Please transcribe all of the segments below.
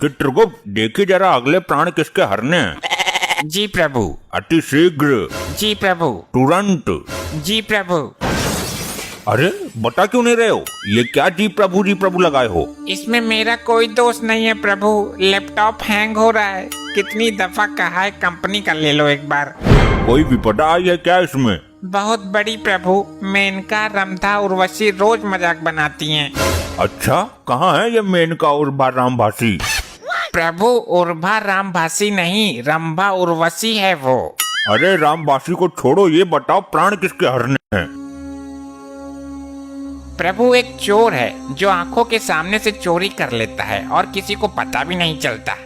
चित्रगुप्त देखिए जरा अगले प्राण किसके हरने हैं। जी प्रभु। अति शीघ्र। जी प्रभु। तुरंत। जी प्रभु। अरे बता क्यों नहीं रहे हो? ये क्या जी प्रभु लगाए हो? इसमें मेरा कोई दोष नहीं है प्रभु, लैपटॉप हैंग हो रहा है। कितनी दफा कहा है कंपनी का ले लो एक बार। कोई विपदा आई है क्या इसमें? बहुत बड़ी प्रभु, मेनका, रंभा, उर्वशी रोज मजाक बनाती हैं। अच्छा, कहाँ है ये मेनका उर्वा रामभासी? प्रभु उर्वा रामभासी नहीं, रंभा उर्वशी है वो। अरे रामभासी को छोड़ो, ये बताओ प्राण किसके हरने हैं? प्रभु एक चोर है जो आंखों के सामने से चोरी कर लेता है और किसी को पता भी नहीं चलता।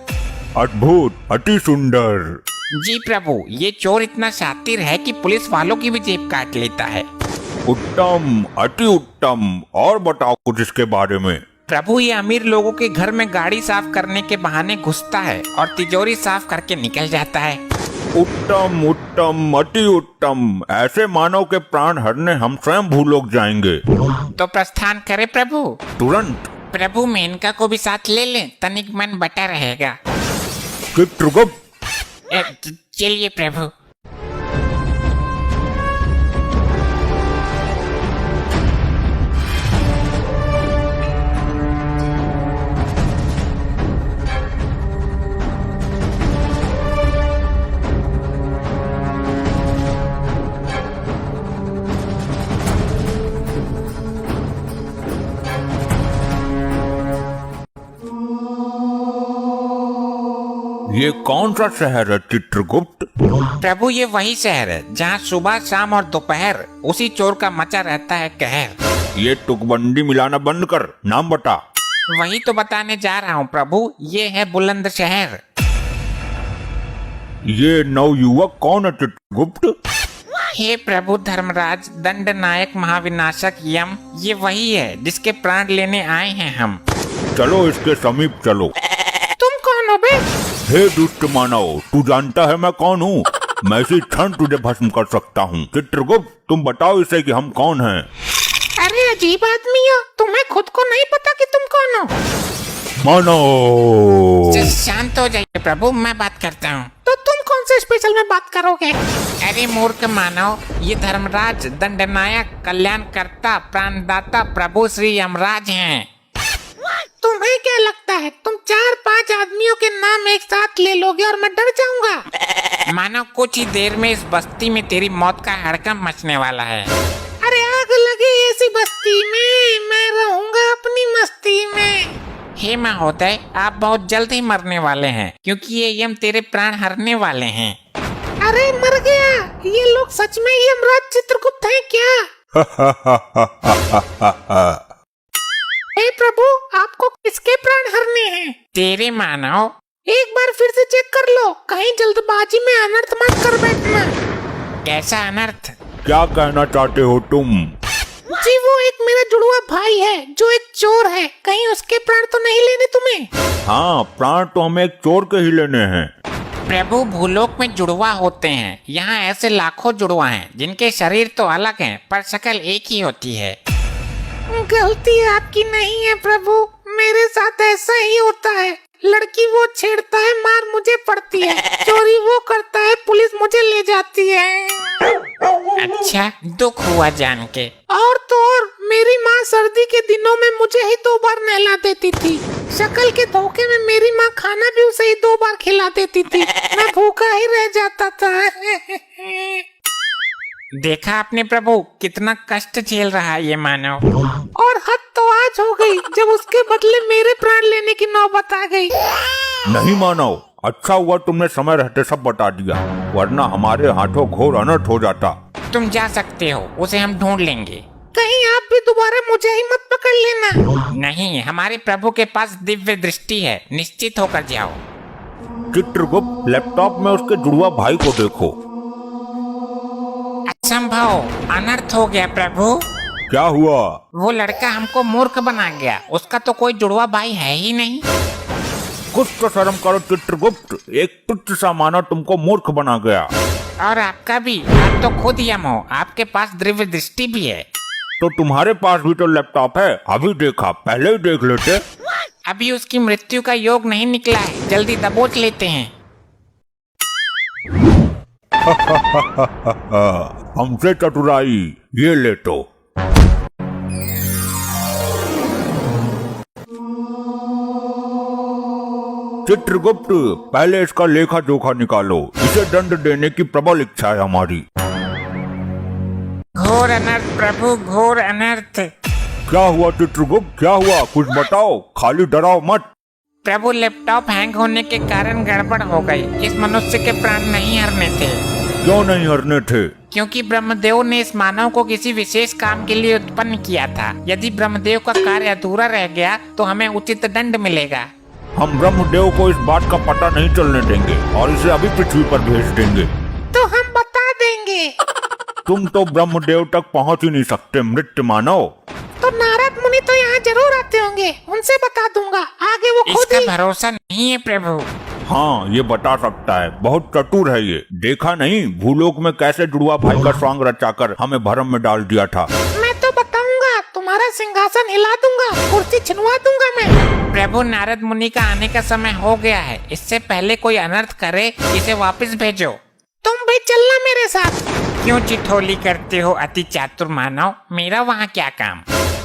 अद्भुत, अति सुंदर। जी प्रभु, ये चोर इतना शातिर है कि पुलिस वालों की भी जेब काट लेता है। उत्तम, अति उत्तम। और बताओ कुछ इसके बारे में। प्रभु ये अमीर लोगों के घर में गाड़ी साफ करने के बहाने घुसता है और तिजोरी साफ करके निकल जाता है। उत्तम उत्तम, अति उत्तम। ऐसे मानव के प्राण हरने हम स्वयं भूलोक जाएंगे। तो प्रस्थान करे प्रभु। तुरंत। प्रभु मेनका को भी साथ ले लें, तनिक मन बटा रहेगा। चित्रगुप्त। चलिए प्रभु। ये कौन सा शहर है चित्रगुप्त? प्रभु ये वही शहर है जहाँ सुबह शाम और दोपहर उसी चोर का मचा रहता है कहर। ये तुकबंदी मिलाना बंद कर, नाम बता। वही तो बताने जा रहा हूँ प्रभु, ये है बुलंद शहर। ये नवयुवक कौन है चित्रगुप्त? हे प्रभु धर्मराज, दंड नायक, महाविनाशक यम, ये वही है जिसके प्राण लेने आए हैं हम। चलो इसके समीप चलो। तुम कौन हो बे? हे दुष्ट मानव, तू जानता है मैं कौन हूँ? मैं इसी क्षण तुझे भस्म कर सकता हूँ। चित्रगुप्त तुम बताओ इसे कि हम कौन हैं। अरे अजीब आदमी हो, तुम्हें खुद को नहीं पता कि तुम कौन हो? मानव। शांत हो जाइए प्रभु, मैं बात करता हूँ। तो तुम कौन से स्पेशल में बात करोगे? अरे मूर्ख मानव, ये धर्मराज, दंडनायक, कल्याणकर्ता, प्राणदाता प्रभु श्री यमराज हैं। तुम्हें क्या लगता है तुम 4-5 आदमियों के नाम एक साथ ले लोगे और मैं डर जाऊंगा? मानो कुछ ही देर में इस बस्ती में तेरी मौत का हड़कंप मचने वाला है। अरे आग लगी ऐसी बस्ती में, मैं रहूंगा अपनी मस्ती में। हे महोदय, आप बहुत जल्द ही मरने वाले हैं क्योंकि ये यम तेरे प्राण हरने वाले हैं। अरे मर गया, ये लोग सच में यमराज चित्रगुप्त हैं क्या? हे प्रभु, आपको किसके प्राण हरने हैं? तेरे मानव। एक बार फिर से चेक कर लो, कहीं जल्दबाजी में अनर्थ मत कर बैठना। कैसा अनर्थ? क्या कहना चाहते हो तुम? जी वो एक मेरा जुड़वा भाई है जो एक चोर है, कहीं उसके प्राण तो नहीं लेने तुम्हें? हाँ, प्राण तो हमें एक चोर के ही लेने हैं। प्रभु भूलोक में जुड़वा होते हैं, यहाँ ऐसे लाखों जुड़वा हैं जिनके शरीर तो अलग हैं पर शक्ल एक ही होती है। गलती आपकी नहीं है प्रभु, मेरे साथ ऐसा ही होता है। लड़की वो छेड़ता है, मार मुझे पड़ती है। चोरी वो करता है, पुलिस मुझे ले जाती है। अच्छा, दुख हुआ जान के। और तो और मेरी माँ सर्दी के दिनों में मुझे ही 2 बार नहला देती थी। शक्ल के धोखे में मेरी माँ खाना भी उसे ही 2 बार खिला देती थी। मैं भूखा ही रह जाता था। देखा आपने प्रभु, कितना कष्ट झेल रहा है ये मानव। और हद तो आज हो गई जब उसके बदले मेरे प्राण लेने की नौबत आ गई। नहीं मानव, अच्छा हुआ तुमने समय रहते सब बता दिया, वरना हमारे हाथों घोर अनर्थ हो जाता। तुम जा सकते हो, उसे हम ढूंढ लेंगे। कहीं आप भी दोबारा मुझे ही मत पकड़ लेना। नहीं, हमारे प्रभु के पास दिव्य दृष्टि है, निश्चित होकर जाओ। चित्रगुप्त, लैपटॉप में उसके जुड़वा भाई को देखो। असंभव, अनर्थ हो गया प्रभु। क्या हुआ? वो लड़का हमको मूर्ख बना गया, उसका तो कोई जुड़वा भाई है ही नहीं। कुछ तो शर्म करो चित्रगुप्त, एक तुच्छ सा मानव तुमको मूर्ख बना गया। और आपका भी, आप तो खुद यम हो, आपके पास दिव्य दृष्टि भी है। तो तुम्हारे पास भी तो लैपटॉप है, अभी देखा, पहले ही देख लेते। अभी उसकी मृत्यु का योग नहीं निकला है, जल्दी दबोच लेते हैं। हमसे चतुराई, ये ले तो। चित्रगुप्त, पहले इसका लेखा जोखा निकालो, इसे दंड देने की प्रबल इच्छा है हमारी। घोर अनर्थ प्रभु, घोर अनर्थ। क्या हुआ चित्रगुप्त, क्या हुआ, कुछ बताओ, खाली डराओ मत। प्रभु, लैपटॉप हैंग होने के कारण गड़बड़ हो गई। इस मनुष्य के प्राण नहीं हरने थे। क्यों नहीं हरने थे? क्योंकि ब्रह्मदेव ने इस मानव को किसी विशेष काम के लिए उत्पन्न किया था। यदि ब्रह्मदेव का कार्य अधूरा रह गया तो हमें उचित दंड मिलेगा। हम ब्रह्मदेव को इस बात का पता नहीं चलने देंगे और इसे अभी पृथ्वी पर भेज देंगे। तो हम बता देंगे। तुम तो ब्रह्मदेव तक पहुंच ही नहीं सकते मृत्य मानव। तो नारद मुनि तो यहाँ जरूर आते होंगे, उनसे बता दूंगा, आगे वो खुद ही। भरोसा नहीं है प्रभु। हाँ, ये बता सकता है, बहुत चतुर है ये। देखा नहीं भूलोक में कैसे जुड़वा भाई का स्वांग रचाकर हमें भरम में डाल दिया था। मैं तो बताऊंगा, तुम्हारा सिंहासन हिला दूंगा, कुर्सी छिनवा दूंगा मैं। प्रभु, नारद मुनि का आने का समय हो गया है, इससे पहले कोई अनर्थ करे इसे वापस भेजो। तुम भी चलना मेरे साथ। क्यों चिठोली करते हो अति चातुर मानव, मेरा वहाँ क्या काम।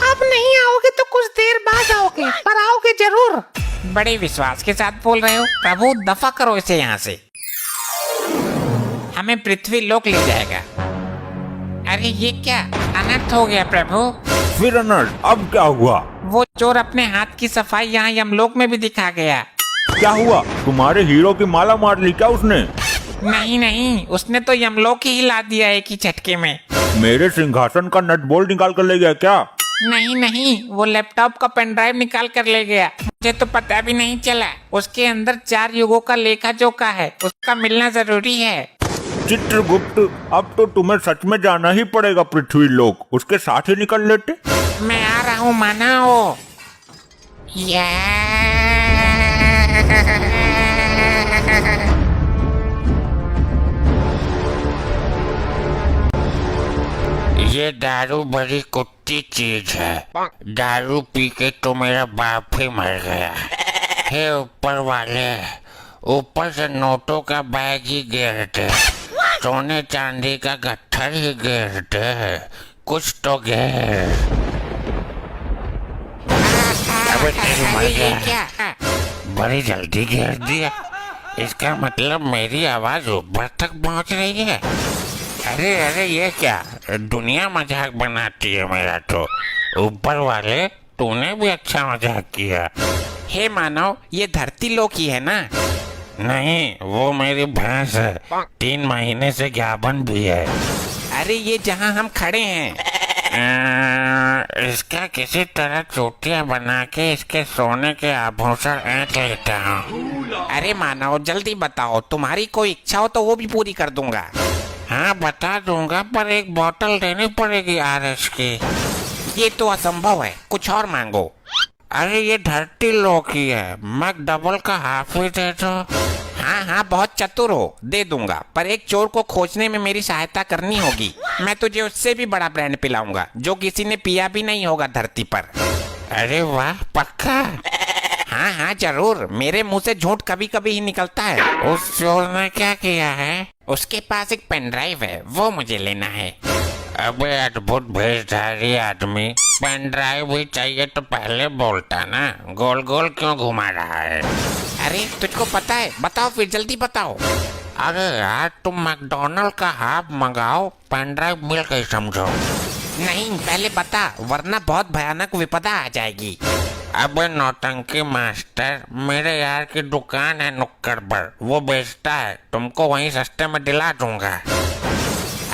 अब नहीं आओगे तो कुछ देर बाद आओगे, पर आओगे जरूर। बड़े विश्वास के साथ बोल रहे हो। प्रभु, दफा करो इसे यहाँ से, हमें पृथ्वी लोक ले जाएगा। अरे ये क्या अनर्थ हो गया प्रभु। फिर अनर्थ, अब क्या हुआ? वो चोर अपने हाथ की सफाई यहाँ यमलोक में भी दिखा गया। क्या हुआ, तुम्हारे हीरो की माला मार ली क्या उसने? नहीं नहीं, उसने तो यमलोक ही हिला दिया एक ही झटके में। मेरे सिंहासन का नट बोल्ट निकाल कर ले गया क्या? नहीं नहीं, वो लैपटॉप का पेन ड्राइव निकाल कर ले गया। मुझे तो पता भी नहीं चला। उसके अंदर 4 युगों का लेखा जोखा है, उसका मिलना जरूरी है। चित्रगुप्त, अब तो तुम्हें सच में जाना ही पड़ेगा पृथ्वी लोक, उसके साथ ही निकल लेते। मैं आ रहा हूँ मानव। ये दारू बड़ी कुत्ती चीज है। दारू पी के तो मेरा बाप ही मर गया। हे ऊपर वाले, ऊपर से नोटों का बैग ही गिरते, सोने चांदी का गट्ठर ही गिरते, कुछ तो गिर। अबे तेरी मर गया, बड़ी जल्दी गिर दिया। इसका मतलब मेरी आवाज ऊपर तक पहुंच रही है। अरे अरे, ये क्या दुनिया मजाक बनाती है मेरा तो। ऊपर वाले, तूने भी अच्छा मजाक किया। हे मानव, ये धरती लोक ही है ना? नहीं, वो मेरी भैंस है, 3 महीने से ज्ञापन भी है। अरे ये जहाँ हम खड़े हैं। इसका किसी तरह चोटियां बना के इसके सोने के आभूषण ऐंठ लेता हूँ। अरे मानव, जल्दी बताओ, तुम्हारी कोई इच्छा हो तो वो भी पूरी कर दूंगा। हाँ बता दूंगा, पर एक बोतल देनी पड़ेगी आरएस की। ये तो असंभव है, कुछ और मांगो। अरे ये धरती लोक ही है, मैं डबल का हाफ ही दे दो। हाँ हाँ, बहुत चतुर हो, दे दूंगा, पर एक चोर को खोजने में मेरी सहायता करनी होगी। मैं तुझे उससे भी बड़ा ब्रांड पिलाऊंगा जो किसी ने पिया भी नहीं होगा धरती पर। अरे वाह, पक्का? हाँ हाँ जरूर, मेरे मुंह से झूठ कभी कभी ही निकलता है। उस चोर ने क्या किया है? उसके पास एक पेन ड्राइव है, वो मुझे लेना है। अबे अद्भुत भेषधारी आदमी, पेन ड्राइव भी चाहिए तो पहले बोलता ना, गोल गोल क्यों घुमा रहा है? अरे तुझको पता है, बताओ फिर, जल्दी बताओ। अरे यार, तुम मैकडोनल्ड का हाफ मंगाओ, पेन ड्राइव मिल गई समझो। नहीं, पहले बता, वरना बहुत भयानक विपदा आ जाएगी। अबे नौटंकी मास्टर, मेरे यार की दुकान है नुक्कड़ पर, वो बेचता है, तुमको वहीं सस्ते में दिला दूंगा।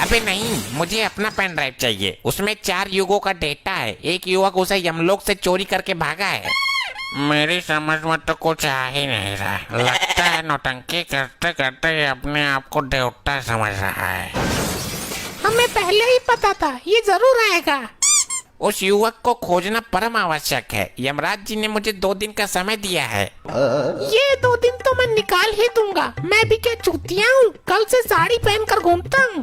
अबे नहीं, मुझे अपना पेन ड्राइव चाहिए, उसमें 4 युगों का डेटा है। एक युवक उसे यमलोक से चोरी करके भागा है। मेरी समझ में तो कुछ आ ही नहीं रहा, लगता है नौटंकी करते करते ये अपने आप को देवता समझ रहा है। हमें पहले ही पता था ये जरूर आएगा। उस युवक को खोजना परम आवश्यक है। यमराज जी ने मुझे 2 दिन का समय दिया है। ये 2 दिन तो मैं निकाल ही दूंगा। मैं भी क्या चूतिया हूँ, कल से साड़ी पहनकर घूमता हूँ।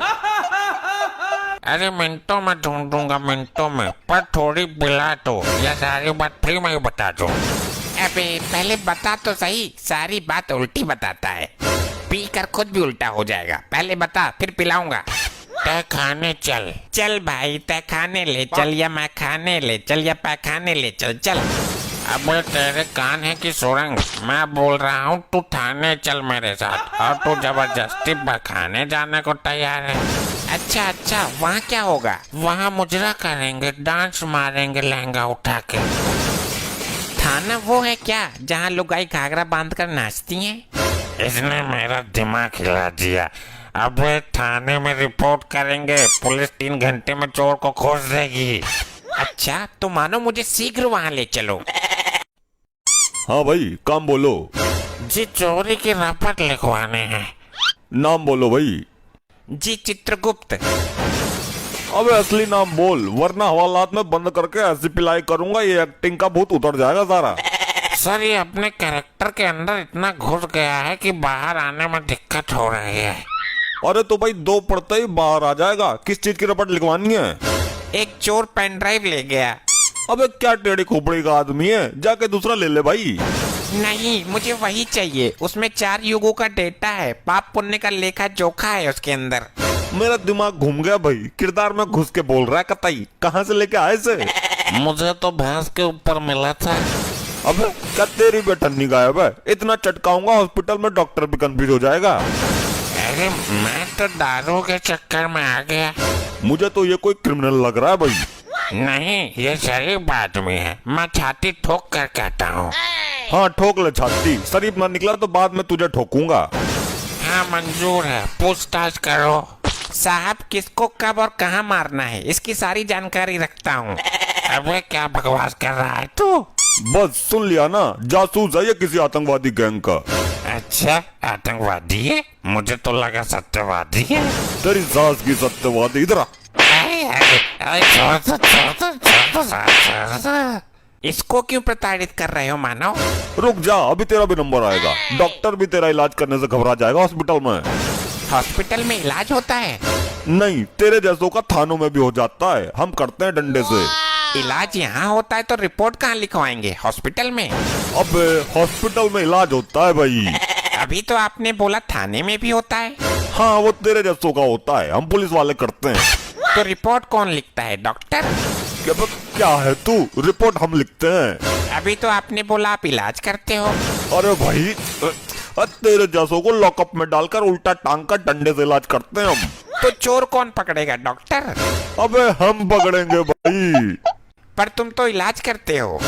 अरे मिनटों में ढूंढूंगा, मिनटों में, पर थोड़ी पिला तो, या सारी बात फ्री में ही बता दो। अबे पहले बता तो सही, सारी बात उल्टी बताता है, पी कर खुद भी उल्टा हो जाएगा। पहले बता फिर पिलाऊंगा। तय खाने चल। चल भाई, तय खाने ले चल, या मैं खाने ले चल, या पैखाने ले चल। चल। अब तेरे कान है कि सुरंग? मैं बोल रहा हूँ तू थाने चल मेरे साथ, और तू जबरदस्ती खाने जाने को तैयार है। अच्छा अच्छा, वहाँ क्या होगा? वहाँ मुजरा करेंगे, डांस मारेंगे लहंगा उठा के। थाना वो है क्या जहाँ लुगाई घाघरा बांध कर नाचती हैं? इसने मेरा दिमाग हिला दिया। अब थाने में रिपोर्ट करेंगे, पुलिस 3 घंटे में चोर को खोज देगी। अच्छा तो मानो मुझे शीघ्र वहाँ ले चलो। हाँ भाई, काम बोलो। जी चोरी की रपट लिखवाने हैं। नाम बोलो भाई। जी चित्रगुप्त। अबे असली नाम बोल, वरना हवालात में बंद करके ऐसी पिलाई करूंगा ये एक्टिंग का भूत उतर जाएगा सारा। सर ये अपने कैरेक्टर के अंदर इतना घुस गया है कि बाहर आने में दिक्कत हो रही है। अरे तो भाई 2 पढ़ते ही बाहर आ जाएगा। किस चीज की रपट लिखवानी है? एक चोर पेन ड्राइव ले गया। अबे क्या टेढ़ी खोपड़ी का आदमी है, जाके दूसरा ले ले भाई। नहीं, मुझे वही चाहिए। उसमें 4 युगों का डेटा है, पाप पुण्य का लेखा जोखा है उसके अंदर। मेरा दिमाग घूम गया भाई, किरदार में घुस के बोल रहा है कतई। कहाँ से लेके आए से? मुझे तो भैंस के ऊपर मिला था। अबे क्या तेरी बेटन्नी गायब है? इतना चटकाऊंगा हॉस्पिटल में डॉक्टर भी कंफ्यूज हो जाएगा। अरे मैं तो दारू के चक्कर में आ गया। मुझे तो ये कोई क्रिमिनल लग रहा है भाई। नहीं, ये शरीफ आदमी है, मैं छाती ठोक कर कहता हूँ। हाँ ठोक ले छाती, शरीफ ना निकला तो बाद में तुझे ठोकूंगा। हाँ मंजूर है, पूछताछ करो। साहब किसको कब और कहाँ मारना है, इसकी सारी जानकारी रखता हूँ। अबे क्या बकवास कर रहा है तू? बस सुन लिया ना, जासूस है ये किसी आतंकवादी गैंग का। अच्छा आतंकवादी है? मुझे तो लगा सत्यवादी है। तेरी सास की सत्यवादी। इधर आ। इसको क्यों प्रताड़ित कर रहे हो मानव? रुक जा, अभी तेरा भी नंबर आएगा। डॉक्टर भी तेरा इलाज करने से घबरा जाएगा हॉस्पिटल में। हॉस्पिटल में इलाज होता है? नहीं, तेरे जैसों का थानों में भी हो जाता है, हम करते हैं डंडे से। इलाज यहाँ होता है तो रिपोर्ट कहाँ लिखवाएंगे? हॉस्पिटल में? अब हॉस्पिटल में इलाज होता है भाई। अभी तो आपने बोला थाने में भी होता है। हाँ वो तेरे जैसों का होता है, हम पुलिस वाले करते हैं। तो रिपोर्ट कौन लिखता है, डॉक्टर? क्या है तू? रिपोर्ट हम लिखते हैं। अभी तो आपने बोला आप इलाज करते हो। अरे भाई तेरे जैसों को लॉकअप में डालकर उल्टा टांग कर डंडे से इलाज करते हैं हम। तो चोर कौन पकड़ेगा, डॉक्टर? अबे हम पकड़ेंगे भाई। पर तुम तो इलाज करते हो।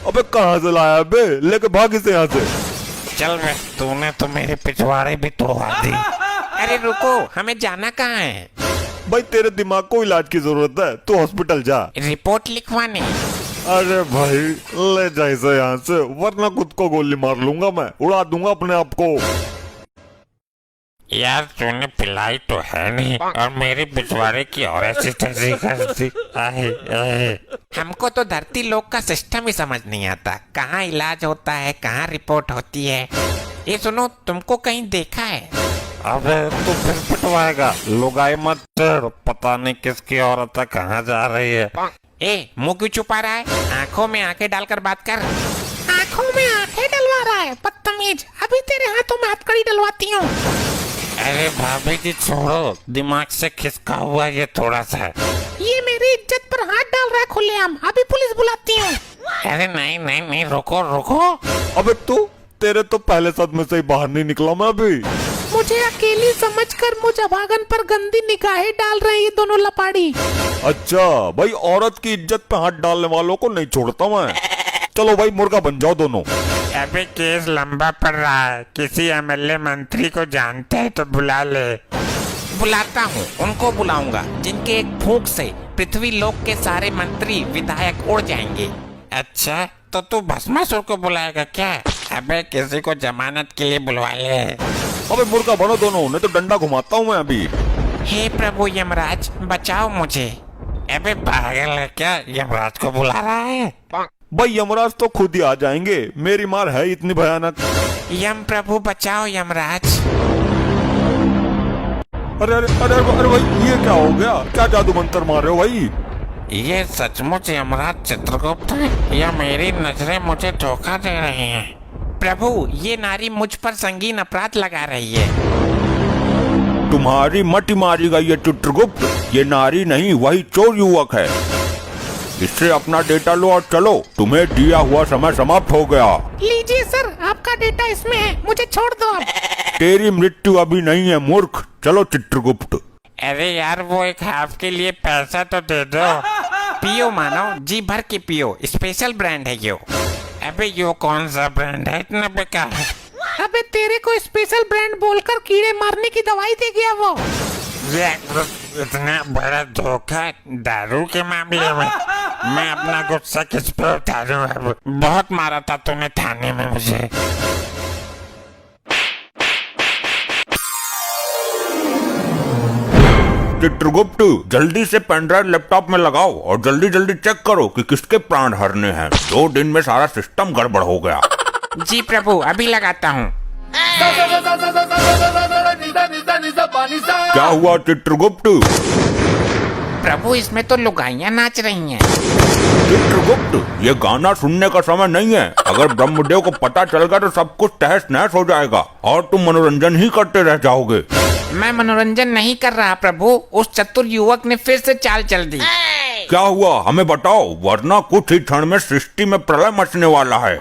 अबे कहाँ से लाया बे? लेके भाग इसे यहाँ से। चल बे, तूने तो मेरे पिछवाड़े भी तोड़ा दी। अरे रुको, हमें जाना कहाँ है? भाई तेरे दिमाग को इलाज की जरूरत है, तू हॉस्पिटल जा। रिपोर्ट लिखवाने? अरे भाई ले जा इसे यहाँ से, वरना खुद को गोली मार लूंगा मैं, उड़ा दूंगा अपने आप को। यार तूने पिलाई तो है नहीं, और मेरे पिछवाड़े की और ऐसी तैसी करती। हमको तो धरती लोक का सिस्टम ही समझ नहीं आता, कहाँ इलाज होता है, कहाँ रिपोर्ट होती है। ये सुनो, तुमको कहीं देखा है? अबे तू फिर पिटवाएगा। लुगाई मत तेड़, पता नहीं किसकी औरत है, कहाँ जा रही है। ए मुंह क्यों छुपा रहा है? आंखों में आंखें डालकर बात कर। आंखों में आंखें डलवा रहा है, बदतमीज। अभी तेरे हाथों में हथकड़ी डलवाती हूँ। अरे भाभी जी छोड़ो, दिमाग से खिसका हुआ ये थोड़ा सा। ये मेरी इज्जत पर हाथ डाल रहा है खुलेआम, अभी पुलिस बुलाती हूँ। अरे नहीं नहीं नहीं, रुको रुको। अबे तू, तेरे तो पहले सदमे से ही बाहर नहीं निकला मैं अभी। मुझे अकेली समझकर मुझे भागन पर गंदी निगाहें डाल रहे ये दोनों लपाड़ी। अच्छा भाई, औरत की इज्जत पे हाथ डालने वालों को नहीं छोड़ता मैं। चलो भाई मुर्गा बन जाओ दोनों। अबे केस लंबा पड़ रहा है, किसी एमएलए मंत्री को जानते हैं तो बुला ले। बुलाता हूँ, उनको बुलाऊंगा जिनके एक फूंक से पृथ्वी लोक के सारे मंत्री विधायक उड़ जाएंगे। अच्छा तो तू भस्मासुर को बुलाएगा क्या? अबे किसी को जमानत के लिए बुलवा ले। अबे मुर्गा बनो दोनों, नहीं तो डंडा घुमाता हूँ मैं अभी। हे प्रभु यमराज, बचाओ मुझे। अबे पागल है क्या, यमराज को बुला रहा है? भाई यमराज तो खुद ही आ जाएंगे, मेरी मार है इतनी भयानक। यम प्रभु बचाओ यमराज। अरे अरे अरे अरे भाई, ये क्या हो गया? क्या जादू मंत्र मार रहे हो भाई? ये सचमुच यमराज चित्रगुप्त है या मेरी नजरें मुझे धोखा दे रही हैं? प्रभु, ये नारी मुझ पर संगीन अपराध लगा रही है। तुम्हारी मटी मारी गई है चित्रगुप्त। ये नारी नहीं, वही चोर युवक है। इससे अपना डेटा लो और चलो, तुम्हें दिया हुआ समय समाप्त हो गया। लीजिए सर, आपका डेटा इसमें है, मुझे छोड़ दो अब। तेरी मृत्यु अभी नहीं है मूर्ख। चलो चित्रगुप्त। अरे यार, वो एक हाफ के लिए पैसा तो दे दो। पियो मानव, जी भर के पियो, स्पेशल ब्रांड है यो। अबे यो कौन सा ब्रांड है इतना बेकार? अबे तेरे को स्पेशल ब्रांड बोलकर कीड़े मारने की दवाई दे गया वो। इतना बड़ा धोखा दारू के मामले में। मैं अपना गुस्सा किस पे उतारूं अब? बहुत मारा था तूने थाने में मुझे। चित्रगुप्त, जल्दी से पेनड्राइव लैपटॉप में लगाओ और जल्दी जल्दी चेक करो कि किसके प्राण हरने हैं। 2 दिन में सारा सिस्टम गड़बड़ हो गया। जी प्रभु, अभी लगाता हूँ। क्या हुआ चित्रगुप्त? प्रभु, इसमें तो लुगाइयाँ नाच रही हैं। चित्रगुप्त, ये गाना सुनने का समय नहीं है। अगर ब्रह्मदेव को पता चल गया तो सब कुछ तहस नहस हो जाएगा और तुम मनोरंजन ही करते रह जाओगे। मैं मनोरंजन नहीं कर रहा प्रभु, उस चतुर युवक ने फिर से चाल चल दी। क्या हुआ हमें बताओ, वरना कुछ ही क्षण में सृष्टि में प्रलय मचने वाला है।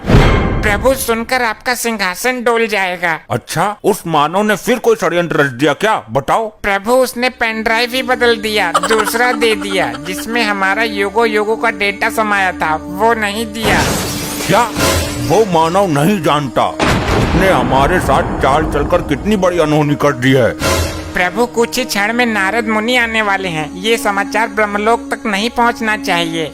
प्रभु, सुनकर आपका सिंहासन डोल जाएगा। अच्छा, उस मानव ने फिर कोई षड्यंत्र रच दिया क्या? बताओ। प्रभु, उसने पेन ड्राइव ही बदल दिया, दूसरा दे दिया जिसमें हमारा युगो युगो का डेटा समाया था, वो नहीं दिया। क्या वो मानव नहीं जानता? उसने हमारे साथ चाल चलकर कितनी बड़ी अनहोनी कर दी है। प्रभु, कुछ ही क्षण में नारद मुनि आने वाले हैं, ये समाचार ब्रह्मलोक तक नहीं पहुंचना चाहिए।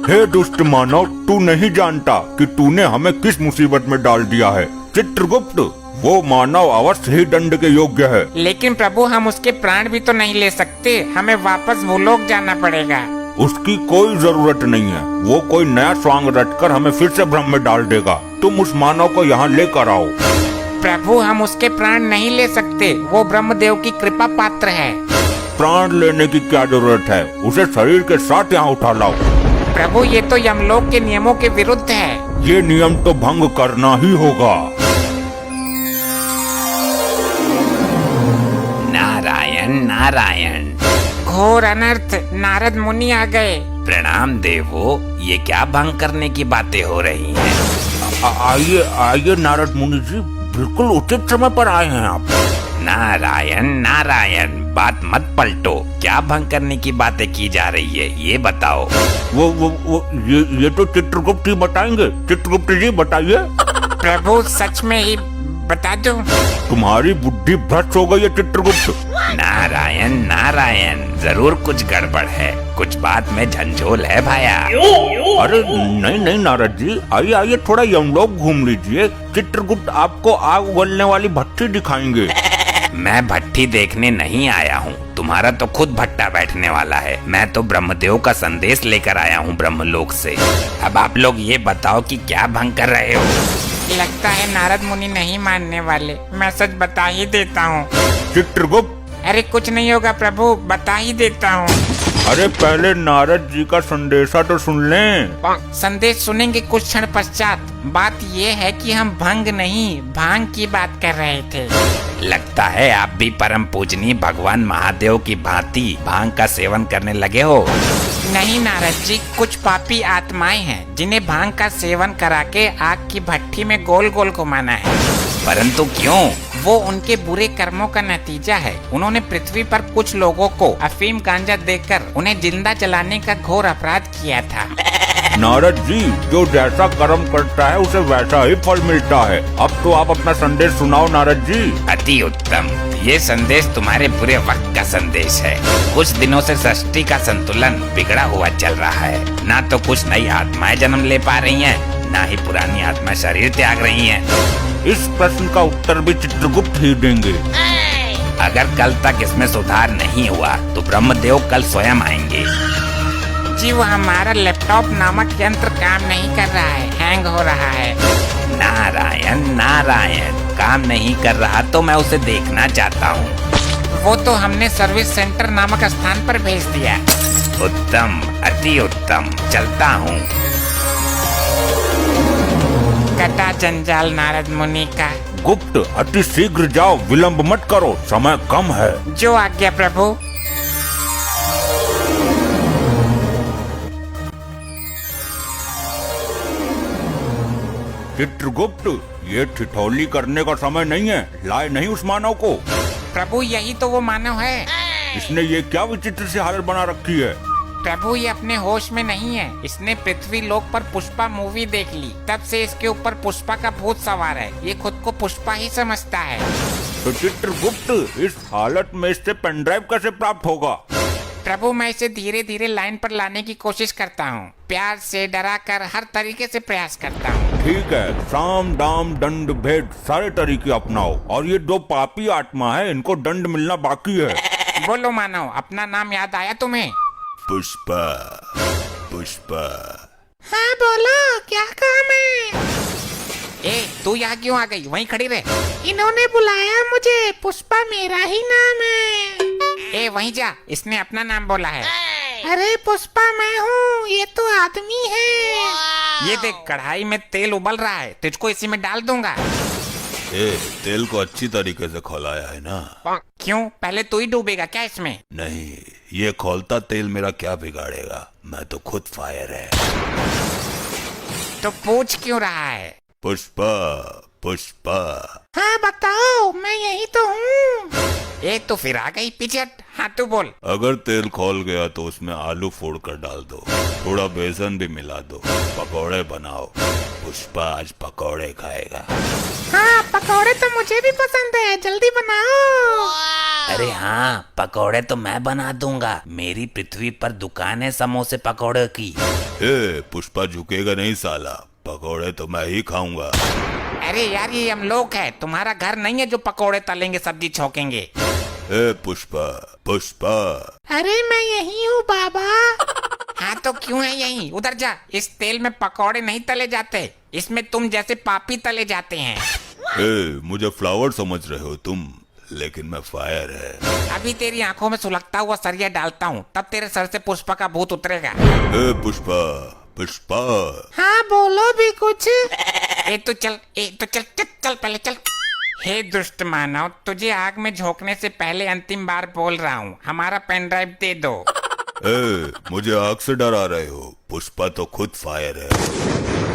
हे दुष्ट मानव, तू नहीं जानता कि तूने हमें किस मुसीबत में डाल दिया है। चित्रगुप्त, वो मानव अवश्य ही दंड के योग्य है। लेकिन प्रभु, हम उसके प्राण भी तो नहीं ले सकते, हमें वापस भूलोक जाना पड़ेगा। उसकी कोई जरूरत नहीं है। वो कोई नया स्वांग रचकर हमें फिर से भ्रम में डाल देगा। तुम उस मानव को यहाँ लेकर आओ। प्रभु, हम उसके प्राण नहीं ले सकते, वो ब्रह्मदेव की कृपा पात्र है। प्राण लेने की क्या जरूरत है? उसे शरीर के साथ यहाँ उठा लाओ। प्रभु, ये तो यमलोक के नियमों के विरुद्ध है। ये नियम तो भंग करना ही होगा। नारायण नारायण। घोर अनर्थ, नारद मुनि आ गए। प्रणाम देवो, ये क्या भंग करने की बातें हो रही हैं? आइए आइए नारद मुनि जी, बिल्कुल उचित समय पर आए हैं आप। नारायण नारायण, बात मत पलटो। क्या भंग करने की बातें की जा रही है, ये बताओ। वो ये तो चित्रगुप्त ही बताएंगे। चित्रगुप्त जी बताइए। प्रभु, सच में ही बता दो। तुम्हारी बुद्धि भ्रष्ट हो गई है चित्रगुप्त। नारायण नारायण, जरूर कुछ गड़बड़ है, कुछ बात में झंझोल है भाया। अरे नहीं नहीं नारद जी, आइए आइए, थोड़ा यमलोक घूम लीजिए। चित्रगुप्त आपको आग उगलने वाली भट्टी दिखाएंगे। मैं भट्टी देखने नहीं आया हूँ, तुम्हारा तो खुद भट्टा बैठने वाला है। मैं तो ब्रह्मदेव का संदेश लेकर आया हूँ ब्रह्मलोक से। अब आप लोग ये बताओ कि क्या भंग कर रहे हो? लगता है नारद मुनि नहीं मानने वाले, मैं सच बता ही देता हूँ। चित्रगुप्त, अरे कुछ नहीं होगा प्रभु, बता ही देता हूँ। अरे पहले नारद जी का संदेशा तो सुन लें। संदेश सुनेंगे कुछ क्षण पश्चात। बात ये है कि हम भंग नहीं, भांग की बात कर रहे थे। लगता है आप भी परम पूजनीय भगवान महादेव की भांति भांग का सेवन करने लगे हो। नहीं नारद जी, कुछ पापी आत्माएं हैं जिन्हें भांग का सेवन करा के आग की भट्टी में गोल गोल घुमाना है। परंतु क्यों? वो उनके बुरे कर्मों का नतीजा है। उन्होंने पृथ्वी पर कुछ लोगों को अफीम गांजा देकर उन्हें जिंदा जलाने का घोर अपराध किया था। नारद जी, जो जैसा कर्म करता है उसे वैसा ही फल मिलता है। अब तो आप अपना संदेश सुनाओ नारद जी। अति उत्तम, ये संदेश तुम्हारे बुरे वक्त का संदेश है। कुछ दिनों से सृष्टि का संतुलन बिगड़ा हुआ चल रहा है। ना तो कुछ नई आत्माएं जन्म ले पा रही हैं, ना ही पुरानी आत्मा शरीर त्याग रही हैं। इस प्रश्न का उत्तर भी चित्रगुप्त ही देंगे। अगर कल तक इसमें सुधार नहीं हुआ तो ब्रह्मदेव कल स्वयं आएंगे। जी, वो हमारा लैपटॉप नामक यंत्र काम नहीं कर रहा है, हैंग हो रहा है। नारायण नारायण, काम नहीं कर रहा तो मैं उसे देखना चाहता हूँ। वो तो हमने सर्विस सेंटर नामक स्थान पर भेज दिया। उत्तम, अति उत्तम, चलता हूँ। कटा जंजाल नारद मुनि का। गुप्त, अति शीघ्र जाओ, विलंब मत करो, समय कम है। जो आज्ञा प्रभु। चित्रगुप्त, ये ठिठोली करने का समय नहीं है, लाए नहीं उस मानव को। प्रभु यही तो वो मानव है। इसने ये क्या विचित्र सी हालत बना रखी है। प्रभु ये अपने होश में नहीं है। इसने पृथ्वी लोक पर पुष्पा मूवी देख ली, तब से इसके ऊपर पुष्पा का भूत सवार है। ये खुद को पुष्पा ही समझता है। तो चित्रगुप्त, इस हालत में इससे पेन ड्राइव कैसे प्राप्त होगा। प्रभु मैं इसे धीरे धीरे लाइन पर लाने की कोशिश करता हूँ, प्यार से डरा कर हर तरीके से प्रयास करता हूँ। ठीक है, साम दाम दंड भेद सारे तरीके अपनाओ, और ये दो पापी आत्मा है, इनको दंड मिलना बाकी है। बोलो मानव, अपना नाम याद आया तुम्हें? पुष्पा, पुष्पा। हाँ बोलो, क्या काम है? ए तू यहाँ क्यों आ गई? वहीं खड़ी रहे। इन्होंने बुलाया मुझे, पुष्पा मेरा ही नाम है। ए वहीं जा, इसने अपना नाम बोला है। अरे पुष्पा मैं हूँ, ये तो आदमी है। ये देख कढ़ाई में तेल उबल रहा है, तुझको इसी में डाल दूंगा। तेल को अच्छी तरीके से खौलाया है ना? क्यों, पहले तू ही डूबेगा क्या इसमें? नहीं, ये खौलता तेल मेरा क्या बिगाड़ेगा, मैं तो खुद फायर है। तो पूछ क्यों रहा है? पुष्पा, पुष्पा। हाँ बताओ, मैं यही तो हूँ। ए तो फिर आ गई पीछे। हाँ तू बोल। अगर तेल खौल गया तो उसमें आलू फोड़ कर डाल दो, थोड़ा बेसन भी मिला दो, पकौड़े बनाओ। पुष्पा आज पकौड़े खाएगा। हाँ पकौड़े तो मुझे भी पसंद है, जल्दी बनाओ। अरे हाँ, पकौड़े तो मैं बना दूंगा। मेरी पृथ्वी पर दुकान है समोसे पकौड़े की। पुष्पा झुकेगा नहीं साला, पकौड़े तो मैं ही खाऊंगा। अरे यार ये हम लोग है, तुम्हारा घर नहीं है जो पकौड़े तलेंगे सब्जी छौकेंगे। पुष्पा, पुष्पा। अरे मैं यही हूँ बाबा। हाँ तो क्यों है यही? उधर जा, इस तेल में पकौड़े नहीं तले जाते, इसमें तुम जैसे पापी तले जाते हैं। मुझे फ्लावर समझ रहे हो तुम, लेकिन मैं फायर है। अभी तेरी आंखों में सुलगता हुआ सरिया डालता हूँ, तब तेरे सर से पुष्पा का भूत उतरेगा। पुष्पा, पुष्पा। हाँ बोलो भी कुछ। तो चल चल पहले चल। हे दुष्ट मानव, तुझे आग में झोंकने से पहले अंतिम बार बोल रहा हूँ, हमारा पेन ड्राइव दे दो। मुझे आग से डरा रहे हो? पुष्पा तो खुद फायर है।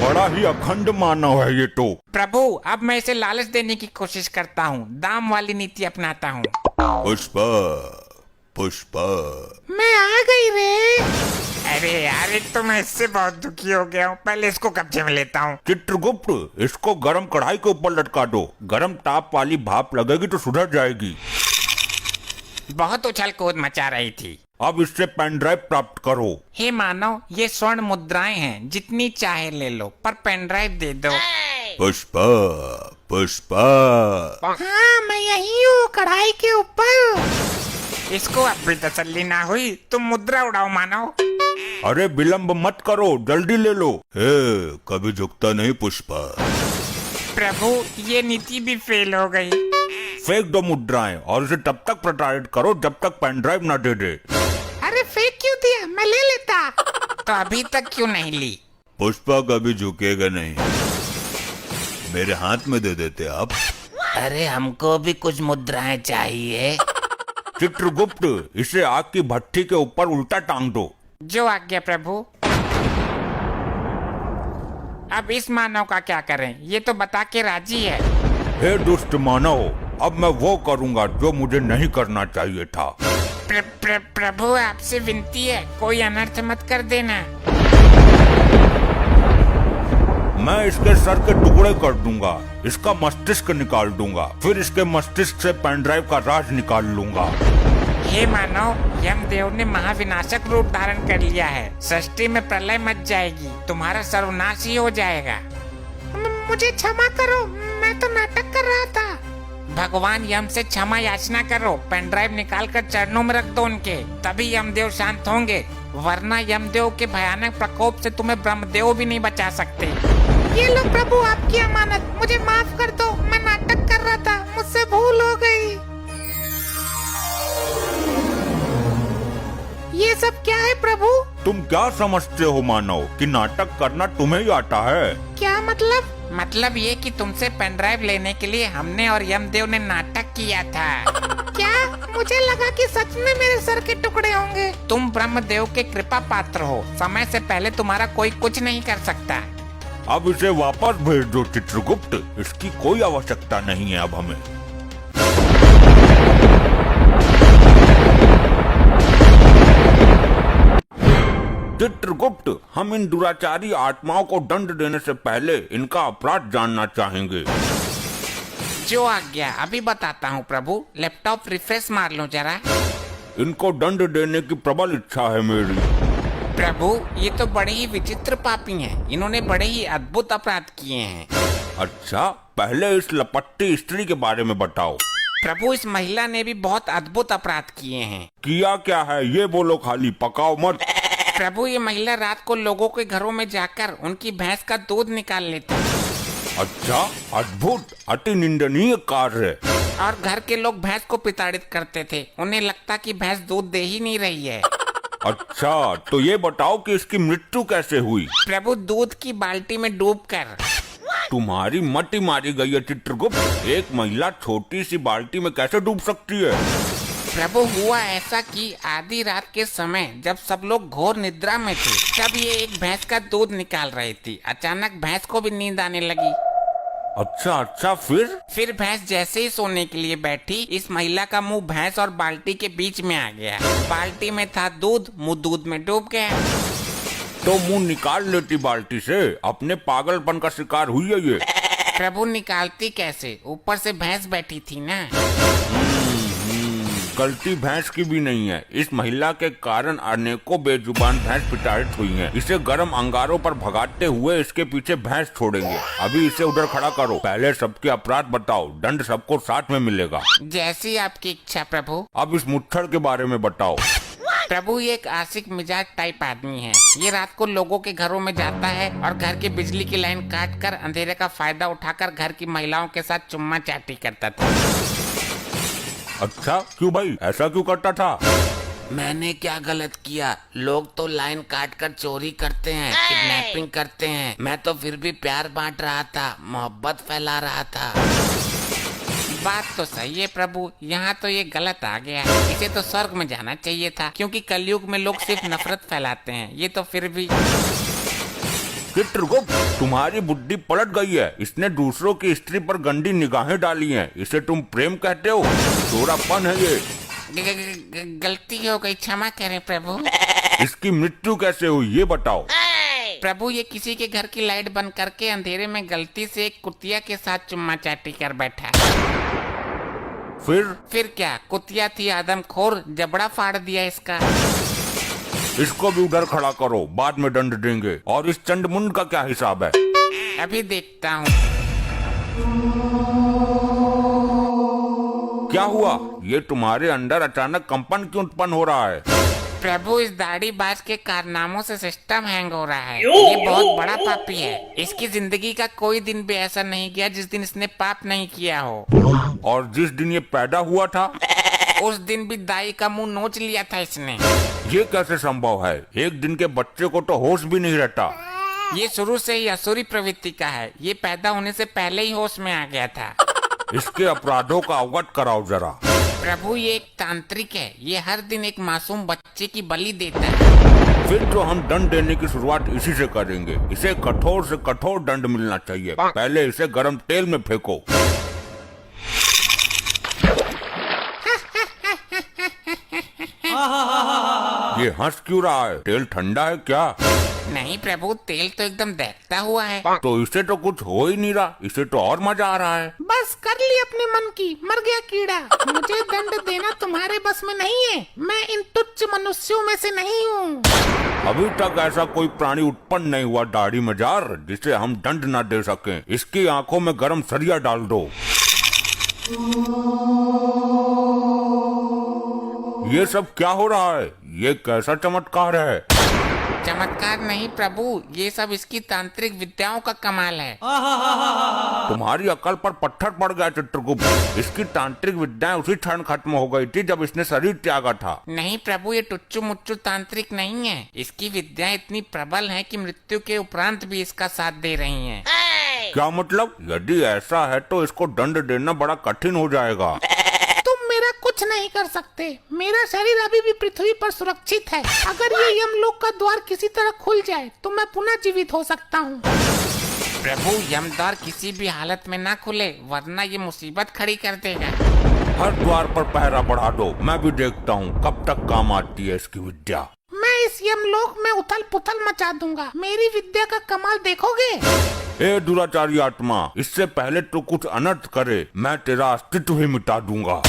बड़ा ही अखंड मानव है ये तो। प्रभु अब मैं इसे लालच देने की कोशिश करता हूँ, दाम वाली नीति अपनाता हूँ। पुष्पा, पुष्पा। मैं आ गई रे। अरे यार तो मैं इससे बहुत दुखी हो गया हूँ, पहले इसको कब्जे में लेता हूँ। चित्रगुप्त, इसको गरम कढ़ाई के ऊपर लटका दो, गरम ताप वाली भाप लगेगी तो सुधर जाएगी। बहुत उछल कूद मचा रही थी। अब इससे पेन ड्राइव प्राप्त करो। हे मानव, ये स्वर्ण मुद्राएं हैं, जितनी चाहे ले लो, पर पेन ड्राइव दे दो। पुष्पा, पुष्पा। हाँ मैं यही हूँ, कढ़ाई के ऊपर। इसको अब भी तसल्ली ना हुई, तुम मुद्रा उड़ाओ मानव। अरे विलंब मत करो, जल्दी ले लो। कभी झुकता नहीं पुष्पा। प्रभु ये नीति भी फेल हो गई। फेंक दो मुद्राएं और इसे तब तक प्रताड़ित करो जब तक पेन ड्राइव न दे दे। अरे फेंक क्यों दिया, मैं ले लेता। तो अभी तक क्यों नहीं ली? पुष्पा कभी झुकेगा नहीं, मेरे हाथ में दे देते आप। अरे हमको भी कुछ मुद्राएं चाहिए। चित्रगुप्त, इसे आग की भट्टी के ऊपर उल्टा टांग दो। जो आज्ञा प्रभु। अब इस मानव का क्या करें, ये तो बता के राजी है। हे दुष्ट मानव, अब मैं वो करूंगा जो मुझे नहीं करना चाहिए था। प्रभु आपसे विनती है, कोई अनर्थ मत कर देना। मैं इसके सर के टुकड़े कर दूंगा, इसका मस्तिष्क निकाल दूंगा, फिर इसके मस्तिष्क से पेन ड्राइव का राज निकाल लूंगा। हे मानव, यमदेव ने महाविनाशक रूप धारण कर लिया है, सृष्टि में प्रलय मच जाएगी, तुम्हारा सर्वनाश ही हो जाएगा। मुझे क्षमा करो, मैं तो नाटक कर रहा था। भगवान यम से क्षमा याचना करो, पेन ड्राइव निकाल कर चरणों में रख दो उनके, तभी यमदेव शांत होंगे, वरना यमदेव के भयानक प्रकोप से तुम्हें ब्रह्मदेव भी नहीं बचा सकते। ये लो प्रभु आपकी अमानत, मुझे माफ कर दो, मैं नाटक कर रहा था, मुझसे भूल हो गई। सब क्या है प्रभु? तुम क्या समझते हो मानव कि नाटक करना तुम्हें ही आता है? क्या मतलब? मतलब ये कि तुमसे पेन ड्राइव लेने के लिए हमने और यमदेव ने नाटक किया था। क्या? मुझे लगा कि सच में मेरे सर के टुकड़े होंगे। तुम ब्रह्मदेव के कृपा पात्र हो, समय से पहले तुम्हारा कोई कुछ नहीं कर सकता। अब इसे वापस भेज दो चित्रगुप्त, इसकी कोई आवश्यकता नहीं है अब हमें। चित्रगुप्त, हम इन दुराचारी आत्माओं को दंड देने से पहले इनका अपराध जानना चाहेंगे। जो आज्ञा, अभी बताता हूँ प्रभु। लैपटॉप रिफ्रेश मार लो जरा। इनको दंड देने की प्रबल इच्छा है मेरी। प्रभु, ये तो बड़े ही विचित्र पापी हैं। इन्होंने बड़े ही अद्भुत अपराध किए हैं। अच्छा, पहले इस लपट्टी स्त्री के बारे में बताओ। प्रभु, इस महिला ने भी बहुत अद्भुत अपराध किए हैं। किया क्या है ये बोलो, खाली पकाओ मत। प्रभु, ये महिला रात को लोगों के घरों में जाकर उनकी भैंस का दूध निकाल लेती है। अच्छा, अद्भुत, अति निंदनीय कार्य। और घर के लोग भैंस को प्रताड़ित करते थे। उन्हें लगता कि भैंस दूध दे ही नहीं रही है। अच्छा, तो ये बताओ कि इसकी मृत्यु कैसे हुई? प्रभु, दूध की बाल्टी में डूबकर। तुम्हारी मति मारी गई है चित्रगुप्त। एक महिला छोटी सी बाल्टी में कैसे डूब सकती है? प्रभु, हुआ ऐसा कि आधी रात के समय जब सब लोग घोर निद्रा में थे, तब ये एक भैंस का दूध निकाल रही थी। अचानक भैंस को भी नींद आने लगी। अच्छा अच्छा, फिर भैंस जैसे ही सोने के लिए बैठी, इस महिला का मुंह भैंस और बाल्टी के बीच में आ गया। बाल्टी में था दूध, मुंह दूध में डूब गया। तो मुंह निकाल लेती बाल्टी से। अपने पागलपन का शिकार हुई है ये। प्रभु, निकालती कैसे? ऊपर से भैंस बैठी थी ना। गलती भैंस की भी नहीं है। इस महिला के कारण अनेकों बेजुबान भैंस प्रताड़ित हुई हैं। इसे गर्म अंगारों पर भगाते हुए इसके पीछे भैंस छोड़ेंगे। अभी इसे उधर खड़ा करो। पहले सबके अपराध बताओ, दंड सबको साथ में मिलेगा। जैसी आपकी इच्छा प्रभु। अब इस मुच्छर के बारे में बताओ। प्रभु, ये एक आशिक मिजाज टाइप आदमी है। ये रात को लोगों के घरों में जाता है और घर की बिजली की लाइन काट कर अंधेरे का फायदा उठाकर घर की महिलाओं के साथ चुम्मा चाटी करता था। अच्छा, क्यों भाई, ऐसा क्यों करता था? मैंने क्या गलत किया? लोग तो लाइन काट कर चोरी करते हैं, किडनैपिंग करते हैं। मैं तो फिर भी प्यार बांट रहा था, मोहब्बत फैला रहा था। बात तो सही है प्रभु, यहाँ तो ये गलत आ गया। इसे तो स्वर्ग में जाना चाहिए था, क्योंकि कलयुग में लोग सिर्फ नफरत फैलाते हैं। ये तो फिर भी। चित्रगुप्त, तुम्हारी बुद्धि पलट गई है। इसने दूसरों की स्त्री पर गंदी निगाहें डाली हैं। इसे तुम प्रेम कहते हो? चोरापन है ये। गलती हो गई, क्षमा करें प्रभु। इसकी मृत्यु कैसे हुई ये बताओ। प्रभु, ये किसी के घर की लाइट बंद करके अंधेरे में गलती से एक कुतिया के साथ चुम्मा चाटी कर बैठा। फिर क्या? कुतिया थी आदमखोर, जबड़ा फाड़ दिया इसका। इसको भी उधर खड़ा करो, बाद में दंड देंगे। और इस चंडमुंड का क्या हिसाब है? अभी देखता हूँ। क्या हुआ? ये तुम्हारे अंदर अचानक कंपन क्यों उत्पन्न हो रहा है? प्रभु, इस दाढ़ीबाज के कारनामों से सिस्टम हैंग हो रहा है। ये बहुत बड़ा पापी है। इसकी जिंदगी का कोई दिन भी ऐसा नहीं गया जिस दिन इसने पाप नहीं किया हो। और जिस दिन ये पैदा हुआ था, उस दिन भी दाई का मुंह नोच लिया था इसने। ये कैसे संभव है? एक दिन के बच्चे को तो होश भी नहीं रहता। ये शुरू से ही असुरी प्रवृत्ति का है। ये पैदा होने से पहले ही होश में आ गया था। इसके अपराधों का अवगत कराओ जरा। प्रभु, ये एक तांत्रिक है। ये हर दिन एक मासूम बच्चे की बलि देता है। फिर तो हम दंड देने की शुरुआत इसी से करेंगे। इसे कठोर से कठोर दंड मिलना चाहिए। पहले इसे गर्म तेल में फेंको। ये हंस क्यों रहा है? तेल ठंडा है क्या? नहीं प्रभु, तेल तो एकदम दहकता हुआ है। तो इसे तो कुछ हो ही नहीं रहा। इसे तो और मजा आ रहा है। बस कर ली अपने मन की, मर गया कीड़ा। मुझे दंड देना तुम्हारे बस में नहीं है। मैं इन तुच्छ मनुष्यों में से नहीं हूँ। अभी तक ऐसा कोई प्राणी उत्पन्न नहीं हुआ दाढ़ी मजार जिसे हम दंड न दे सकें। इसकी आंखों में गरम सरिया डाल दो। ये सब क्या हो रहा है? ये कैसा चमत्कार है? चमत्कार नहीं प्रभु, ये सब इसकी तांत्रिक विद्याओं का कमाल है। तुम्हारी अकल पर पत्थर पड़ गया चित्रगुप्त। इसकी तांत्रिक विद्याएं उसी क्षण खत्म हो गई थी जब इसने शरीर त्यागा था। नहीं प्रभु, ये टुच्चू मुच्चू तांत्रिक नहीं है। इसकी विद्याएं इतनी प्रबल हैं कि मृत्यु के उपरांत भी इसका साथ दे रही हैं। क्या मतलब? यदि ऐसा है तो इसको दंड देना बड़ा कठिन हो जाएगा। तुम मेरा कुछ नहीं कर सकते। मेरा शरीर अभी भी पृथ्वी पर सुरक्षित है। अगर ये यमलोक का द्वार किसी तरह खुल जाए तो मैं पुनः जीवित हो सकता हूँ। प्रभु, यमद्वार किसी भी हालत में ना खुले, वरना ये मुसीबत खड़ी कर देगा। हर द्वार पर पहरा बढ़ा दो, मैं भी देखता हूँ कब तक काम आती है इसकी विद्या। मैं इस यमलोक में उथल पुथल मचा दूंगा। मेरी विद्या का कमाल देखोगे? ए दुराचारी आत्मा, इससे पहले तो कुछ अनर्थ करे, मैं तेरा अस्तित्व ही मिटा दूंगा।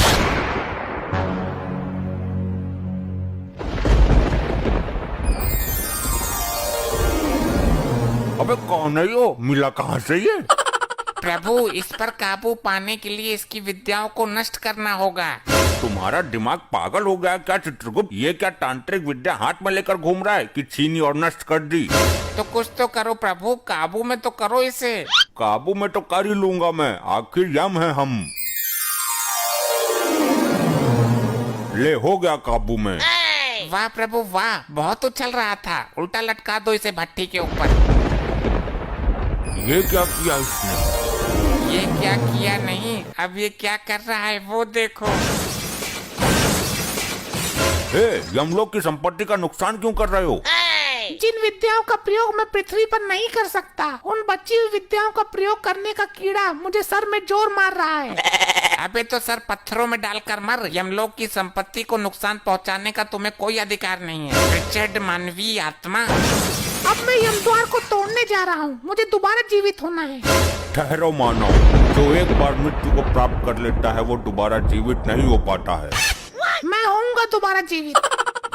अबे कौन है यो? मिला कहाँ से ये? प्रभु, इस पर काबू पाने के लिए इसकी विद्याओं को नष्ट करना होगा। तुम्हारा दिमाग पागल हो गया क्या चित्रगुप्त? ये क्या तांत्रिक विद्या हाथ में लेकर घूम रहा है कि छीनी और नष्ट कर दी? तो कुछ तो करो प्रभु, काबू में तो करो इसे। काबू में तो कर ही लूंगा मैं, आखिर यम है हम। ले हो गया काबू में। वाह प्रभु वाह, बहुत उछल रहा था। उल्टा लटका दो इसे भट्टी के ऊपर। ये क्या किया इसने? ये क्या किया नहीं, अब ये क्या कर रहा है वो देखो। हे, यमलोक की संपत्ति का नुकसान क्यों कर रहे हो? जिन विद्याओं का प्रयोग मैं पृथ्वी पर नहीं कर सकता, उन बची हुई विद्याओं का प्रयोग करने का कीड़ा मुझे सर में जोर मार रहा है। अबे तो सर पत्थरों में डालकर मर। यमलोक की संपत्ति को नुकसान पहुंचाने का तुम्हें कोई अधिकार नहीं है, प्रचंड मानवीय आत्मा। अब मैं यमद्वार को तोड़ने जा रहा हूँ। मुझे दोबारा जीवित होना है। ठहरो मानव, जो एक बार मृत्यु को प्राप्त कर लेता है वो दोबारा जीवित नहीं हो पाता है। मैं होऊंगा दोबारा जीवित।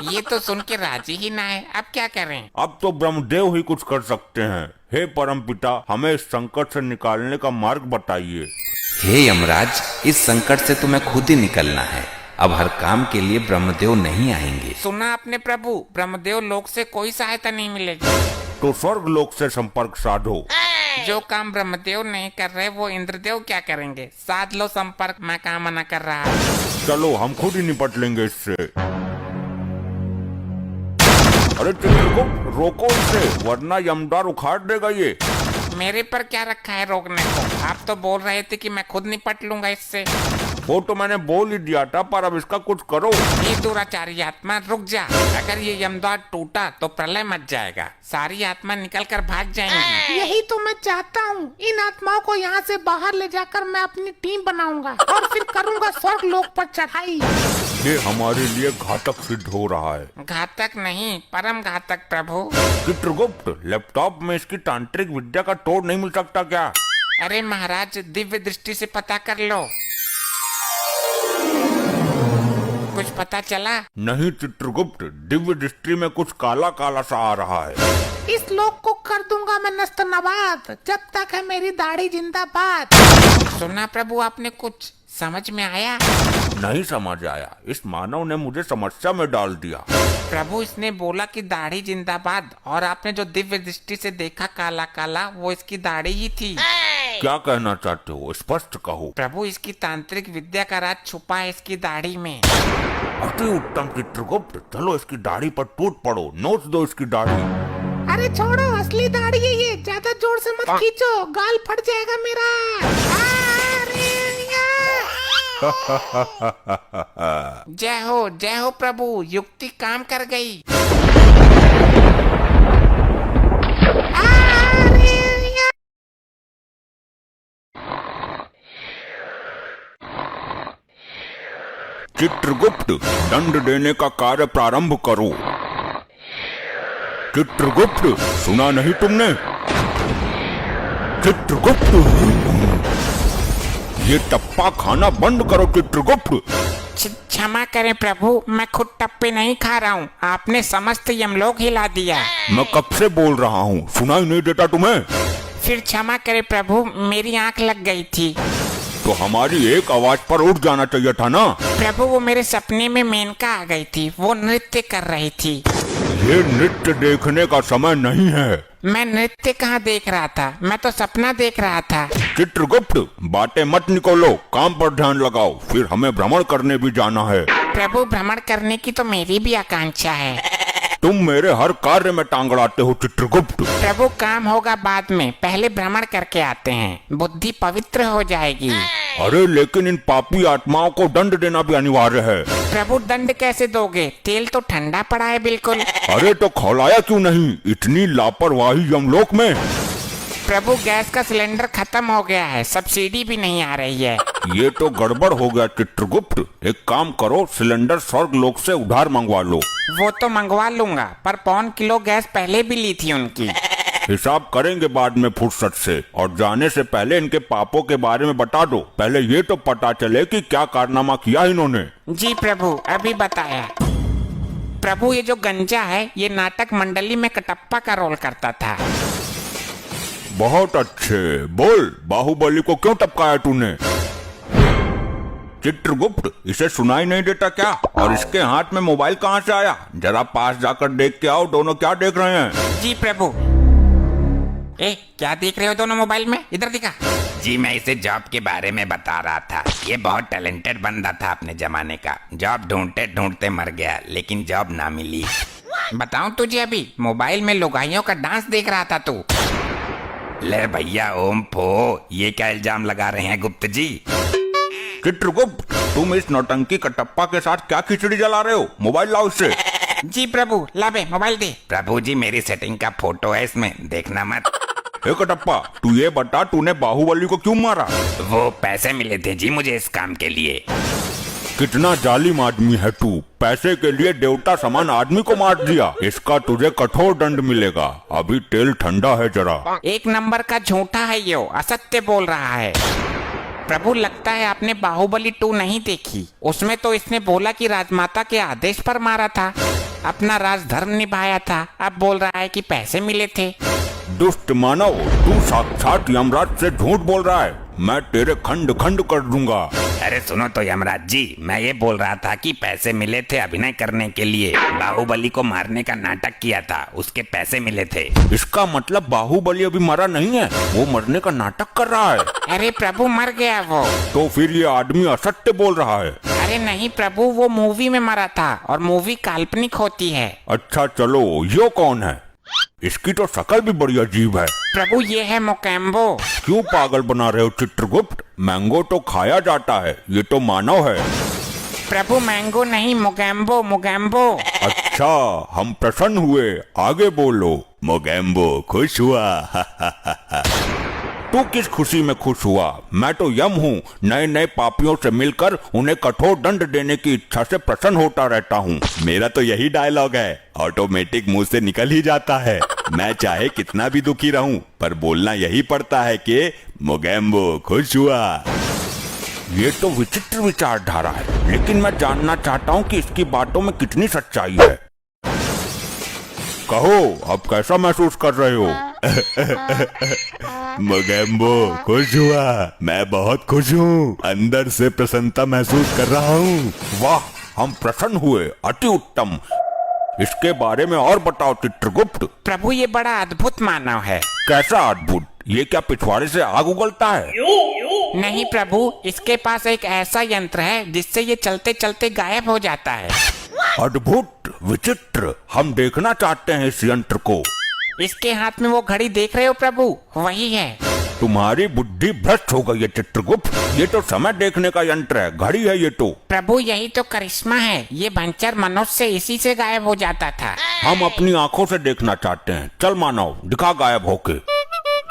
ये तो सुन के राजी ही ना है, अब क्या करें? अब तो ब्रह्मदेव ही कुछ कर सकते हैं। हे परमपिता, हमें इस संकट से निकालने का मार्ग बताइए। हे यमराज, इस संकट से तुम्हें खुद ही निकलना है। अब हर काम के लिए ब्रह्मदेव नहीं आएंगे। सुना आपने प्रभु, ब्रह्मदेव लोक से कोई सहायता नहीं मिलेगी। तो स्वर्ग लोक से संपर्क साधो। जो काम ब्रह्मदेव नहीं कर रहे वो इंद्रदेव क्या करेंगे? साध लो संपर्क, मैं कहाँ मना कर रहा हूँ। चलो हम खुद ही निपट लेंगे इससे। अरे चित्रगुप्त, रोको इसे, वरना यमद्वार उखाड़ देगा ये। मेरे पर क्या रखा है रोकने को? आप तो बोल रहे थे कि मैं खुद निपट लूंगा इससे। वो तो मैंने बोल ही दिया था, पर अब इसका कुछ करो। ये दुराचारी आत्मा, रुक जा। अगर ये यमद्वार टूटा तो प्रलय मच जाएगा, सारी आत्मा निकल कर भाग जाएंगी। यही तो मैं चाहता हूँ। इन आत्माओं को यहाँ से बाहर ले जाकर मैं अपनी टीम बनाऊंगा और फिर करूंगा स्वर्ग लोक पर चढ़ाई। ये हमारे लिए घातक सिद्ध हो रहा है। घातक नहीं, परम घातक प्रभु। चित्रगुप्त, लैपटॉप में इसकी तांत्रिक विद्या का तोड़ नहीं मिल सकता क्या? अरे महाराज, दिव्य दृष्टि से पता कर लो। कुछ पता चला? नहीं चित्रगुप्त, दिव्य दृष्टि में कुछ काला काला सा आ रहा है। इस लोक को कर दूंगा मैं नस्त नबाद, जब तक है मेरी दाढ़ी जिंदाबाद। सुना प्रभु, आपने कुछ समझ में आया? नहीं समझ आया। इस मानव ने मुझे समस्या में डाल दिया। प्रभु, इसने बोला कि दाढ़ी जिंदाबाद, और आपने जो दिव्य दृष्टि से देखा काला काला, वो इसकी दाढ़ी ही थी। क्या कहना चाहते हो? स्पष्ट कहो। प्रभु, इसकी तांत्रिक विद्या का राज छुपा है इसकी दाढ़ी में। अति उत्तम चित्रगुप्त, चलो इसकी दाढ़ी पर टूट पड़ो, नोच दो इसकी दाढ़ी। अरे छोड़ो, असली दाढ़ी है ये, ज्यादा जोर से मत खींचो, गाल फट जाएगा मेरा। जय हो प्रभु, युक्ति काम कर गई। चित्रगुप्त, दंड देने का कार्य प्रारंभ करो। चित्रगुप्त, सुना नहीं तुमने? चित्रगुप्त, ये टप्पा खाना बंद करो चित्रगुप्त। क्षमा करें प्रभु, मैं खुद टप्पे नहीं खा रहा हूँ, आपने समस्त यमलोक हिला दिया। मैं कब से बोल रहा हूँ, सुनाई नहीं देता तुम्हें? फिर क्षमा करें प्रभु, मेरी आंख लग गई थी। तो हमारी एक आवाज पर उठ जाना चाहिए था ना? प्रभु, वो मेरे सपने में मेनका आ गई थी, वो नृत्य कर रही थी। ये नृत्य देखने का समय नहीं है। मैं नृत्य कहाँ देख रहा था, मैं तो सपना देख रहा था। चित्रगुप्त, बातें मत निकोलो, काम पर ध्यान लगाओ, फिर हमें भ्रमण करने भी जाना है। प्रभु, भ्रमण करने की तो मेरी भी आकांक्षा है। तुम मेरे हर कार्य में टांग अड़ाते हो चित्रगुप्त। प्रभु, काम होगा बाद में, पहले भ्रमण करके आते हैं, बुद्धि पवित्र हो जाएगी। अरे लेकिन इन पापी आत्माओं को दंड देना भी अनिवार्य है। प्रभु, दंड कैसे दोगे? तेल तो ठंडा पड़ा है बिल्कुल। अरे तो खौलाया क्यों नहीं? इतनी लापरवाही यमलोक में। प्रभु, गैस का सिलेंडर खत्म हो गया है, सब्सिडी भी नहीं आ रही है। ये तो गड़बड़ हो गया चित्रगुप्त। एक काम करो, सिलेंडर स्वर्ग लोक से उधार मंगवा लो। वो तो मंगवा लूंगा, पर 1 किलो गैस पहले भी ली थी उनकी। हिसाब करेंगे बाद में फुर्सत से। और जाने से पहले इनके पापों के बारे में बता दो। पहले ये तो पता चले कि क्या कारनामा किया इन्होंने। जी प्रभु, अभी बताया। प्रभु, ये जो गंजा है, ये नाटक मंडली में कटप्पा का रोल करता था। बहुत अच्छे, बोल, बाहुबली को क्यों टपकाया तूने? चित्रगुप्त, इसे सुनाई नहीं देता क्या? और इसके हाथ में मोबाइल कहाँ से आया? जरा पास जाकर देख के आओ, दोनों क्या देख रहे हैं? जी प्रभु। ए, क्या देख रहे हो दोनों मोबाइल में? इधर दिखा। जी मैं इसे जॉब के बारे में बता रहा था। ये बहुत टैलेंटेड बंदा था अपने जमाने का। जॉब ढूंढते ढूंढते मर गया, लेकिन जॉब ना मिली। बताऊं तुझे, अभी मोबाइल में लुगाइयों का डांस देख रहा था तू। ले भैया ओम फो, ये क्या इल्जाम लगा रहे हैं गुप्त जी? चित्रगुप्त, तुम इस नौटंकी कटप्पा के साथ क्या खिचड़ी जला रहे हो? मोबाइल लाओ इससे। जी प्रभु, ला बे, मोबाइल दे। प्रभु जी, मेरी सेटिंग का फोटो है इसमें, देखना मत। हे कटप्पा, तू ये बता, तूने बाहुबली को क्यों मारा? वो पैसे मिले थे जी मुझे इस काम के लिए। कितना जालिम आदमी है तू। पैसे के लिए देवता समान आदमी को मार दिया। इसका तुझे कठोर दंड मिलेगा। अभी तेल ठंडा है जरा। 1 नंबर का झूठा है ये, असत्य बोल रहा है। प्रभु, लगता है आपने बाहुबली 2 नहीं देखी। उसमें तो इसने बोला कि राजमाता के आदेश पर मारा था, अपना राजधर्म निभाया था। अब बोल रहा है कि पैसे मिले थे। दुष्ट मानव, तू साक्षात यमराज से झूठ बोल रहा है। मैं तेरे खंड खंड कर दूंगा। अरे सुनो तो यमराज जी, मैं ये बोल रहा था कि पैसे मिले थे अभिनय करने के लिए। बाहुबली को मारने का नाटक किया था, उसके पैसे मिले थे। इसका मतलब बाहुबली अभी मरा नहीं है, वो मरने का नाटक कर रहा है। अरे प्रभु, मर गया वो। तो फिर ये आदमी असत्य बोल रहा है। अरे नहीं प्रभु, वो मूवी में मरा था, और मूवी काल्पनिक होती है। अच्छा चलो, यो कौन है? इसकी तो शक्ल भी बड़ी अजीब है। प्रभु, ये है मोकैम्बो। क्यों पागल बना रहे हो चित्रगुप्त? मैंगो तो खाया जाता है, ये तो मानव है। प्रभु, मैंगो नहीं, मोगैम्बो, मोगैम्बो। अच्छा, हम प्रसन्न हुए, आगे बोलो। मोगैम्बो खुश हुआ। तू किस खुशी में खुश हुआ? मैं तो यम हूँ, नए नए पापियों से मिलकर उन्हें कठोर दंड देने की इच्छा से प्रसन्न होता रहता हूँ। मेरा तो यही डायलॉग है, ऑटोमेटिक मुंह से निकल ही जाता है। मैं चाहे कितना भी दुखी रहूं, पर बोलना यही पड़ता है कि मोगैम्बो खुश हुआ। ये तो विचित्र विचारधारा है, लेकिन मैं जानना चाहता हूँ कि इसकी बातों में कितनी सच्चाई है। कहो, अब कैसा महसूस कर रहे हो? मोगैम्बो खुश हुआ, मैं बहुत खुश हूँ, अंदर से प्रसन्नता महसूस कर रहा हूँ। वाह, हम प्रसन्न हुए, अति उत्तम। इसके बारे में और बताओ चित्रगुप्त। प्रभु, ये बड़ा अद्भुत मानव है। कैसा अद्भुत? ये क्या पिछवाड़े से आग उगलता है? नहीं प्रभु, इसके पास एक ऐसा यंत्र है जिससे ये चलते चलते गायब हो जाता है। अद्भुत, विचित्र, हम देखना चाहते हैं इस यंत्र को। इसके हाथ में वो घड़ी देख रहे हो प्रभु, वही है। तुम्हारी बुद्धि भ्रष्ट हो गई है चित्रगुप्त। ये तो समय देखने का यंत्र है, घड़ी है ये तो। प्रभु, यही तो करिश्मा है। ये भंचर मनुष्य इसी से गायब हो जाता था। हम अपनी आंखों से देखना चाहते हैं। चल मानव, दिखा गायब होके।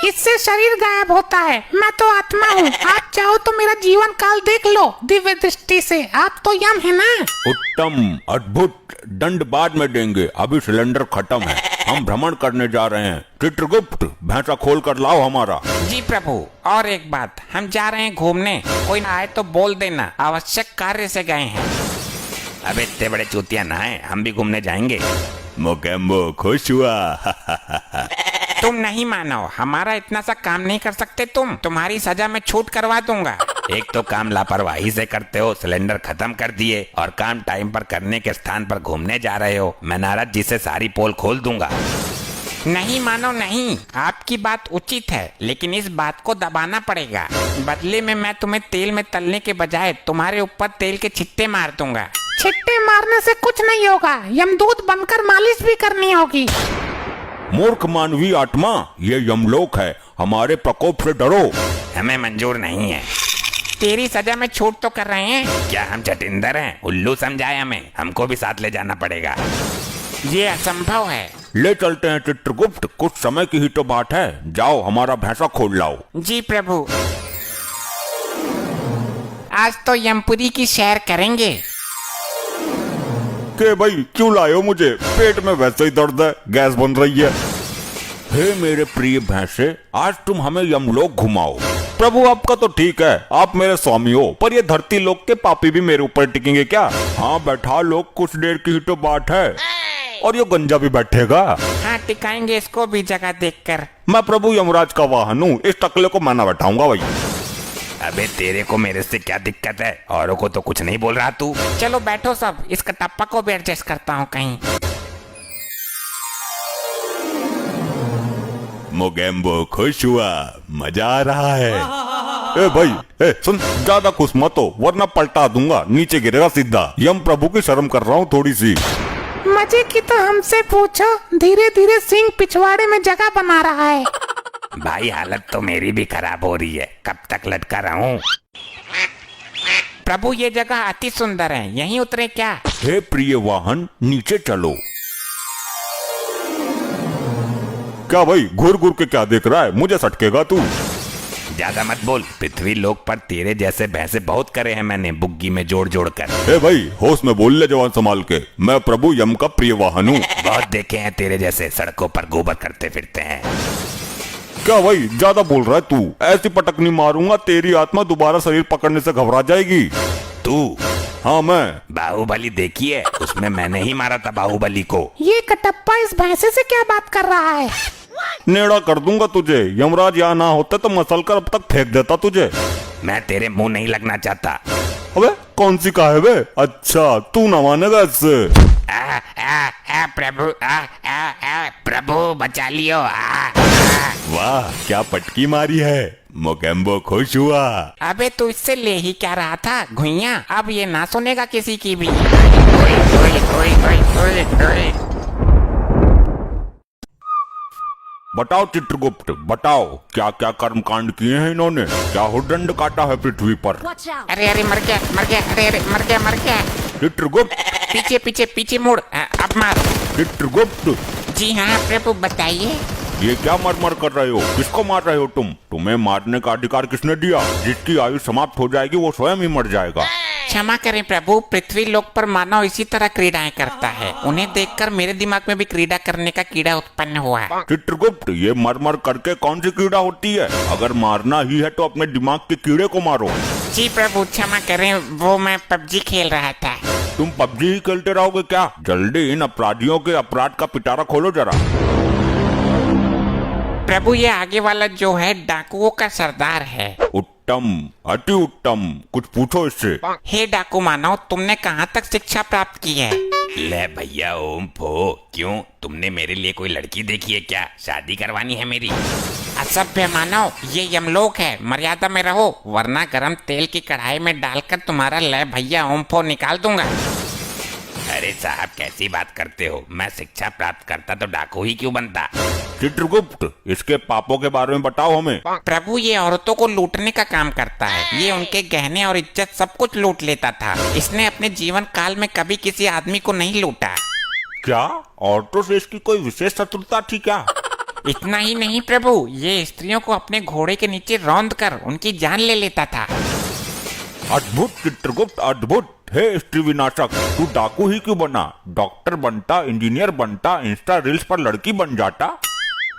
इससे शरीर गायब होता है, मैं तो आत्मा हूँ। आप चाहो तो मेरा जीवन काल देख लो दिव्य दृष्टि से। आप तो यम है ना। उत्तम, अद्भुत, दंड बाद में देंगे, अभी सिलेंडर खत्म है। हम भ्रमण करने जा रहे हैं। चित्रगुप्त, भैंसा खोल कर लाओ हमारा। जी प्रभु, और एक बात, हम जा रहे हैं घूमने। कोई आए तो बोल देना, आवश्यक कार्य से गए हैं। अब इतने बड़े चूतिया ना है, हम भी घूमने जाएंगे। मोगैम्बो खुश हुआ। तुम नहीं मानो, हमारा इतना सा काम नहीं कर सकते तुम। तुम्हारी सजा में छूट करवा दूंगा। एक तो काम लापरवाही से करते हो, सिलेंडर खत्म कर दिए, और काम टाइम पर करने के स्थान पर घूमने जा रहे हो। मैं नारद जी से सारी पोल खोल दूंगा। नहीं मानो नहीं, आपकी बात उचित है, लेकिन इस बात को दबाना पड़ेगा। बदले में मैं तुम्हें तेल में तलने के बजाय तुम्हारे ऊपर तेल के छिट्टे मार दूंगा। छिट्टे मारने से कुछ नहीं होगा, यमदूत बनकर मालिश भी करनी होगी। मूर्ख मानवीय आत्मा, ये यमलोक है, हमारे प्रकोप से डरो। हमें मंजूर नहीं है। तेरी सजा में छूट तो कर रहे हैं। क्या हम चटिंदर हैं? उल्लू समझाए हमें, हमको भी साथ ले जाना पड़ेगा। ये असंभव है। ले चलते हैं चित्रगुप्त, कुछ समय की ही तो बात है। जाओ हमारा भैंसा खोल लाओ। जी प्रभु। आज तो यमपुरी की सैर करेंगे। के भाई क्यों लाए हो मुझे? पेट में वैसे ही दर्द है, गैस बन रही है। हे मेरे प्रिय भैंसे, आज तुम हमें यमलोक घुमाओ। प्रभु आपका तो ठीक है, आप मेरे स्वामी हो, पर ये धरती लोक के पापी भी मेरे ऊपर टिकेंगे क्या? हाँ बैठा लोग, कुछ देर की ही तो बात है। और ये गंजा भी बैठेगा? हाँ टिकाएंगे इसको भी जगह देखकर। मैं प्रभु यमराज का वाहन हूँ, इस टकले को मैं ना बैठाऊंगा भाई। अबे तेरे को मेरे से क्या दिक्कत है? औरों को तो कुछ नहीं बोल रहा तू। चलो बैठो सब, इस कटप्पा को भी एडजस्ट करता हूँ कहीं। मोगेम्बो खुश हुआ, मजा आ रहा है। ए भाई, ए सुन, ज्यादा खुश मत हो वरना पलटा दूंगा, नीचे गिरेगा सीधा। यम प्रभु की शर्म कर रहा हूँ थोड़ी सी। मजे की तो हमसे पूछो, धीरे धीरे सिंह पिछवाड़े में जगह बना रहा है। भाई हालत तो मेरी भी खराब हो रही है, कब तक लटका रहूं? प्रभु ये जगह अति सुंदर है, यहीं उतरे क्या? हे प्रिय वाहन, नीचे चलो। क्या भाई घूर घूर के क्या देख रहा है? मुझे सटकेगा तू। ज्यादा मत बोल, पृथ्वी लोक पर तेरे जैसे भैंसे बहुत करे हैं मैंने, बुग्गी में जोड़ जोड़ कर। ए भाई होश में बोल ले जवान संभाल के, मैं प्रभु यम का प्रिय वाहन हूँ। बहुत देखे हैं तेरे जैसे सड़कों पर गोबर करते फिरते हैं। क्या भाई ज्यादा बोल रहा है तू? ऐसी पटकनी मारूंगा तेरी आत्मा दोबारा शरीर पकड़ने से घबरा जाएगी। तू? हाँ मैं। बाहुबली देखी है? उसमें मैंने ही मारा था बाहुबली को। ये कटप्पा इस भैंसे से क्या बात कर रहा है? नेड़ा कर दूंगा तुझे, यमराज यहाँ ना होते तो मसल कर अब तक फेंक देता तुझे। मैं तेरे मुंह नहीं लगना चाहता। अबे कौन सी का है बे? अच्छा तू न मानेगा इससे। प्रभु प्रभु बचा लियो। वाह क्या पटकी मारी है, मोगेम्बो खुश हुआ। अबे तू इससे ले ही क्या रहा था घुइया? अब ये ना सुनेगा किसी की भी। बताओ चित्रगुप्त, बताओ क्या क्या कर्म कांड किए हैं इन्होंने? क्या हुदंड काटा है पृथ्वी पर? अरे अरे मर गया मर गया, अरे अरे मर गया मर गया। चित्रगुप्त, पीछे पीछे पीछे मुड़, अब मार। चित्रगुप्त, जी हाँ प्रभु बताइए। ये क्या मरमर कर रहे हो? किसको मार रहे हो तुम? तुम्हें मारने का अधिकार किसने दिया? जिसकी आयु समाप्त हो जाएगी वो स्वयं ही मर जाएगा। क्षमा करें प्रभु, पृथ्वी लोक पर मानव इसी तरह क्रीडाएं करता है। उन्हें देखकर मेरे दिमाग में भी क्रीड़ा करने का कीड़ा उत्पन्न हुआ है। चित्रगुप्त, ये मरमर करके कौन सी कीड़ा होती है? अगर मारना ही है तो अपने दिमाग के कीड़े को मारो। जी प्रभु क्षमा करें, वो मैं पबजी खेल रहा था। तुम पबजी ही खेलते रहोगे क्या? जल्दी इन अपराधियों के अपराध का पिटारा खोलो जरा। प्रभु ये आगे वाला जो है डाकुओं का सरदार है। उत्तम, अति उत्तम, कुछ पूछो इससे। हे डाकू मानव, तुमने कहाँ तक शिक्षा प्राप्त की है? ले भैया ओम फो, क्यों तुमने मेरे लिए कोई लड़की देखी है क्या? शादी करवानी है मेरी? असभ्य मानव, ये यमलोक है, मर्यादा में रहो वरना गरम तेल की कढ़ाई में डालकर तुम्हारा ले भैया ओम फो निकाल दूंगा। अरे साहब कैसी बात करते हो? मैं शिक्षा प्राप्त करता तो डाकू ही क्यों बनता? चित्रगुप्त, इसके पापों के बारे में बताओ हमें। प्रभु ये औरतों को लूटने का काम करता है। ये उनके गहने और इज्जत सब कुछ लूट लेता था। इसने अपने जीवन काल में कभी किसी आदमी को नहीं लूटा। क्या औरतों से इसकी कोई विशेष शत्रुता थी क्या? इतना ही नहीं प्रभु, ये स्त्रियों को अपने घोड़े के नीचे रौंद कर उनकी जान ले लेता था। अद्भुत चित्रगुप्त, अद्भुत। हे स्त्री विनाशक, तू डाकू ही क्यों बना? डॉक्टर बनता, इंजीनियर बनता, इंस्टा रील्स पर लड़की बन जाता।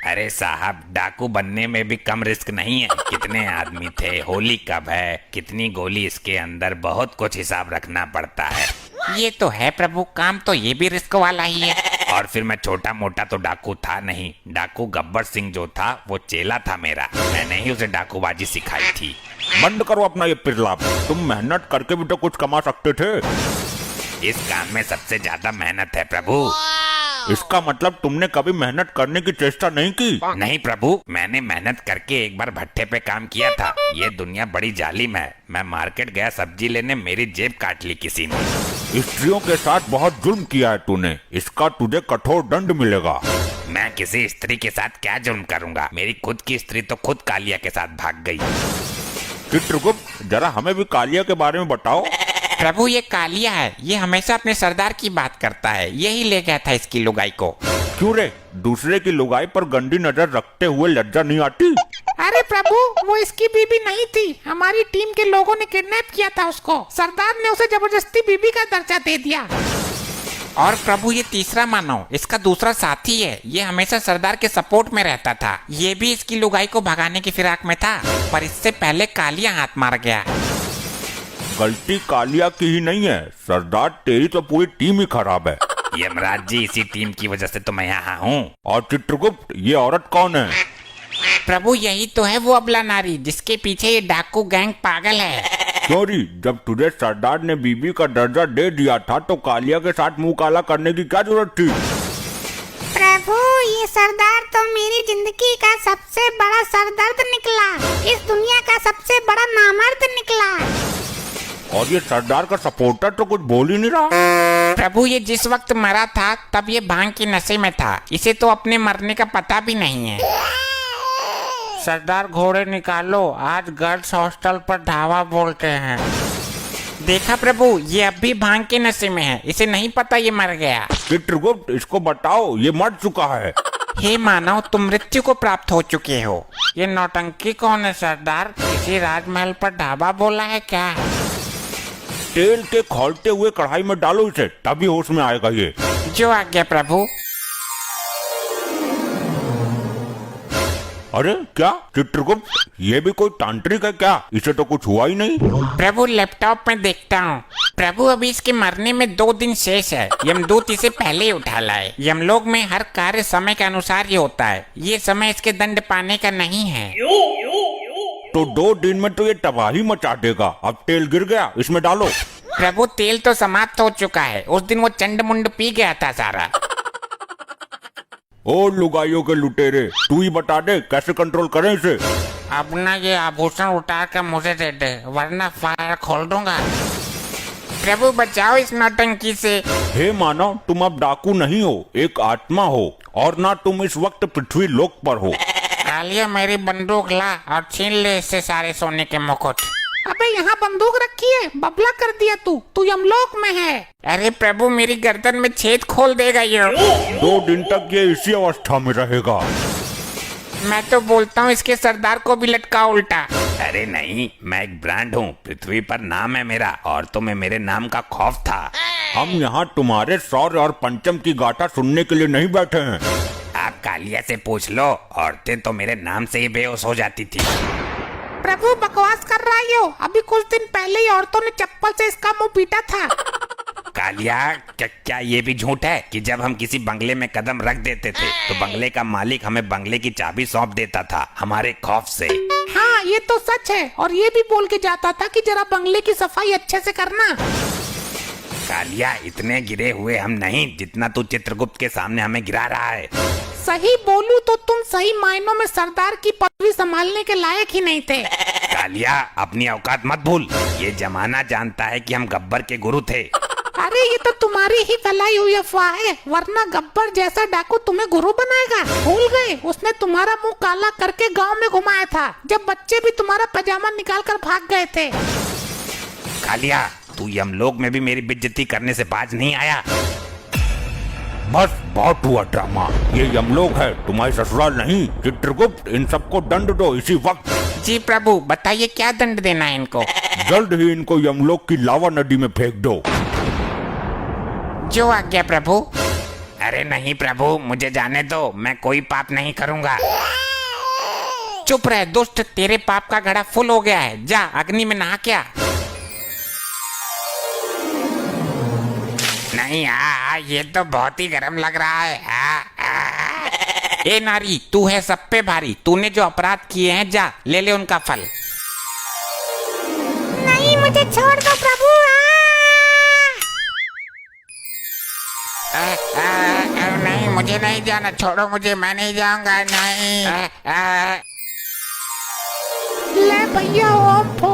अरे साहब डाकू बनने में भी कम रिस्क नहीं है। कितने आदमी थे, होली कब है, कितनी गोली इसके अंदर, बहुत कुछ हिसाब रखना पड़ता है। ये तो है प्रभु, काम तो ये भी रिस्क वाला ही है। और फिर मैं छोटा मोटा तो डाकू था नहीं। डाकू गब्बर सिंह जो था वो चेला था मेरा, मैंने ही उसे डाकूबाजी सिखाई थी। बंद करो अपना ये पिरलाप। तुम मेहनत करके भी तो कुछ कमा सकते थे। इस काम में सबसे ज्यादा मेहनत है प्रभु। इसका मतलब तुमने कभी मेहनत करने की चेष्टा नहीं की? नहीं प्रभु, मैंने मेहनत करके एक बार भट्टे पे काम किया था। ये दुनिया बड़ी जालिम है। मैं मार्केट गया सब्जी लेने, मेरी जेब काट ली किसी ने। स्त्रियों के साथ बहुत जुल्म किया है तूने, इसका तुझे कठोर दंड मिलेगा। मैं किसी स्त्री के साथ क्या जुर्म करूंगा? मेरी खुद की स्त्री तो खुद कालिया के साथ भाग गई। चित्रगुप्त, जरा हमें भी कालिया के बारे में बताओ। प्रभु ये कालिया है, ये हमेशा अपने सरदार की बात करता है, यही ले गया था इसकी लुगाई को। क्यों रे, दूसरे की लुगाई पर गंदी नजर रखते हुए लज्जा नहीं आती? अरे प्रभु, वो इसकी बीबी नहीं थी, हमारी टीम के लोगों ने किडनैप किया था उसको। सरदार ने उसे जबरदस्ती बीबी का दर्जा दे दिया। और प्रभु ये तीसरा मानव, इसका दूसरा साथी है, ये हमेशा सरदार के सपोर्ट में रहता था। ये भी इसकी लुगाई को भगाने की फिराक में था, पर इससे पहले कालिया हाथ मार गया। गलती कालिया की ही नहीं है सरदार, तेरी तो पूरी टीम ही खराब है। यमराज जी, इसी टीम की वजह से तो मैं यहाँ हूँ। और चित्रगुप्त, ये औरत कौन है? प्रभु यही तो है वो अबला नारी, जिसके पीछे ये डाकू गैंग पागल है। चोरी, जब तुझे सरदार ने बीबी का दर्जा दे दिया था तो कालिया के साथ मुंह काला करने की क्या जरूरत थी? प्रभु, ये सरदार तो मेरी जिंदगी का सबसे बड़ा सरदर्द निकला, इस दुनिया का सबसे बड़ा नामर्द निकला। और ये सरदार का सपोर्टर तो कुछ बोल ही नहीं रहा। प्रभु ये जिस वक्त मरा था तब ये भांग के नशे में था, इसे तो अपने मरने का पता भी नहीं है। सरदार घोड़े निकालो, आज गर्ल्स हॉस्टल पर ढावा बोलते हैं। देखा प्रभु, ये अब भी भांग के नशे में है, इसे नहीं पता ये मर गया। चित्रगुप्त, इसको बताओ ये मर चुका है। हे मानव, तुम मृत्यु को प्राप्त हो चुके हो। ये नौटंकी कौन है सरदार? किसी राजमहल पर ढाबा बोला है क्या? तेल के खौलते हुए कढ़ाई में डालो इसे, तभी होश में आएगा ये। जो आज्ञा प्रभु। अरे क्या चित्रगुप्त, ये भी कोई तांत्रिक है क्या? इसे तो कुछ हुआ ही नहीं। प्रभु लैपटॉप में देखता हूँ। प्रभु अभी इसके मरने में 2 दिन शेष है, यमदूत इसे पहले ही उठा लाए। यमलोक में हर कार्य समय के अनुसार ही होता है, ये समय इसके दंड पाने का नहीं है। तो 2 दिन में तो ये तबाही मचा देगा। अब तेल गिर गया, इसमें डालो। प्रभु तेल तो समाप्त हो चुका है, उस दिन वो चंड मुंड पी गया था सारा। ओ लुगाइयों के लुटेरे, तू ही बता दे कैसे कंट्रोल करें इसे। अब ना ये आभूषण उतार कर मुझे दे दे, वरना फायर खोल दूंगा। प्रभु बचाओ इस नौटंकी से। हे मानव, तुम अब डाकू नहीं हो, एक आत्मा हो, और ना तुम इस वक्त पृथ्वी लोक पर हो। कालिया मेरी बंदूक ला और छीन ले इससे सारे सोने के मुकुट। अबे यहाँ बंदूक रखी है, बबला कर दिया तू यमलोक में है। अरे प्रभु मेरी गर्दन में छेद खोल देगा ये। 2 दिन तक ये इसी अवस्था में रहेगा। मैं तो बोलता हूँ इसके सरदार को भी लटका उल्टा। अरे नहीं, मैं एक ब्रांड हूँ, पृथ्वी पर नाम है मेरा, और तुम्हें मेरे नाम का खौफ था। हम यहाँ तुम्हारे शौर्य और पंचम की गाथा सुनने के लिए नहीं बैठे हैं। आप कालिया से पूछ लो, औरतें तो मेरे नाम से ही बेहोश हो जाती थी। प्रभु बकवास कर रही हो, अभी कुछ दिन पहले ही औरतों ने चप्पल से इसका मुंह पीटा था। कालिया, क्या ये भी झूठ है कि जब हम किसी बंगले में कदम रख देते थे तो बंगले का मालिक हमें बंगले की चाबी सौंप देता था हमारे खौफ से? हाँ ये तो सच है, और ये भी बोल के जाता था कि जरा बंगले की सफाई अच्छे से करना। कालिया, इतने गिरे हुए हम नहीं जितना तू चित्रगुप्त के सामने हमें गिरा रहा है। सही बोलूं तो तुम सही मायनों में सरदार की पदवी संभालने के लायक ही नहीं थे। कालिया, अपनी औकात मत भूल, ये जमाना जानता है कि हम गब्बर के गुरु थे। अरे ये तो तुम्हारी ही फैलाई हुई अफवाह है, वरना गब्बर जैसा डाकू तुम्हें गुरु बनाएगा। भूल गए, उसने तुम्हारा मुंह काला करके गांव में घुमाया था, जब बच्चे भी तुम्हारा पजामा निकाल कर भाग गए थे। कालिया, तू यमलोक में भी मेरी बेइज्जती करने से बाज नहीं आया। बस बहुत हुआ ड्रामा, ये यमलोक है, तुम्हारी ससुराल नहीं। चित्रगुप्त, इन सबको दंड दो इसी वक्त। जी प्रभु, बताइए क्या दंड देना है इनको? जल्द ही इनको यमलोक की लावा नदी में फेंक दो। जो आज्ञा प्रभु। अरे नहीं प्रभु, मुझे जाने दो, मैं कोई पाप नहीं करूंगा। चुप रहे दुष्ट, तेरे पाप का घड़ा फुल हो गया है, जा अग्नि में नहा क्या। नहीं, ये तो बहुत ही गर्म लग रहा है। ए नारी, तू है सब पे भारी, तूने जो अपराध किए हैं, जा ले ले उनका फल। मुझे छोड़ दो प्रभु। नहीं, मुझे नहीं जाना, छोड़ो मुझे, मैं नहीं जाऊंगा, नहीं। ले भैया ओफो,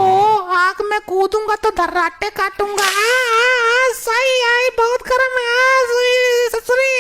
आग में कूदूंगा तो धर्राटे काटूंगा। सही आई, बहुत गर्म है ससुरी।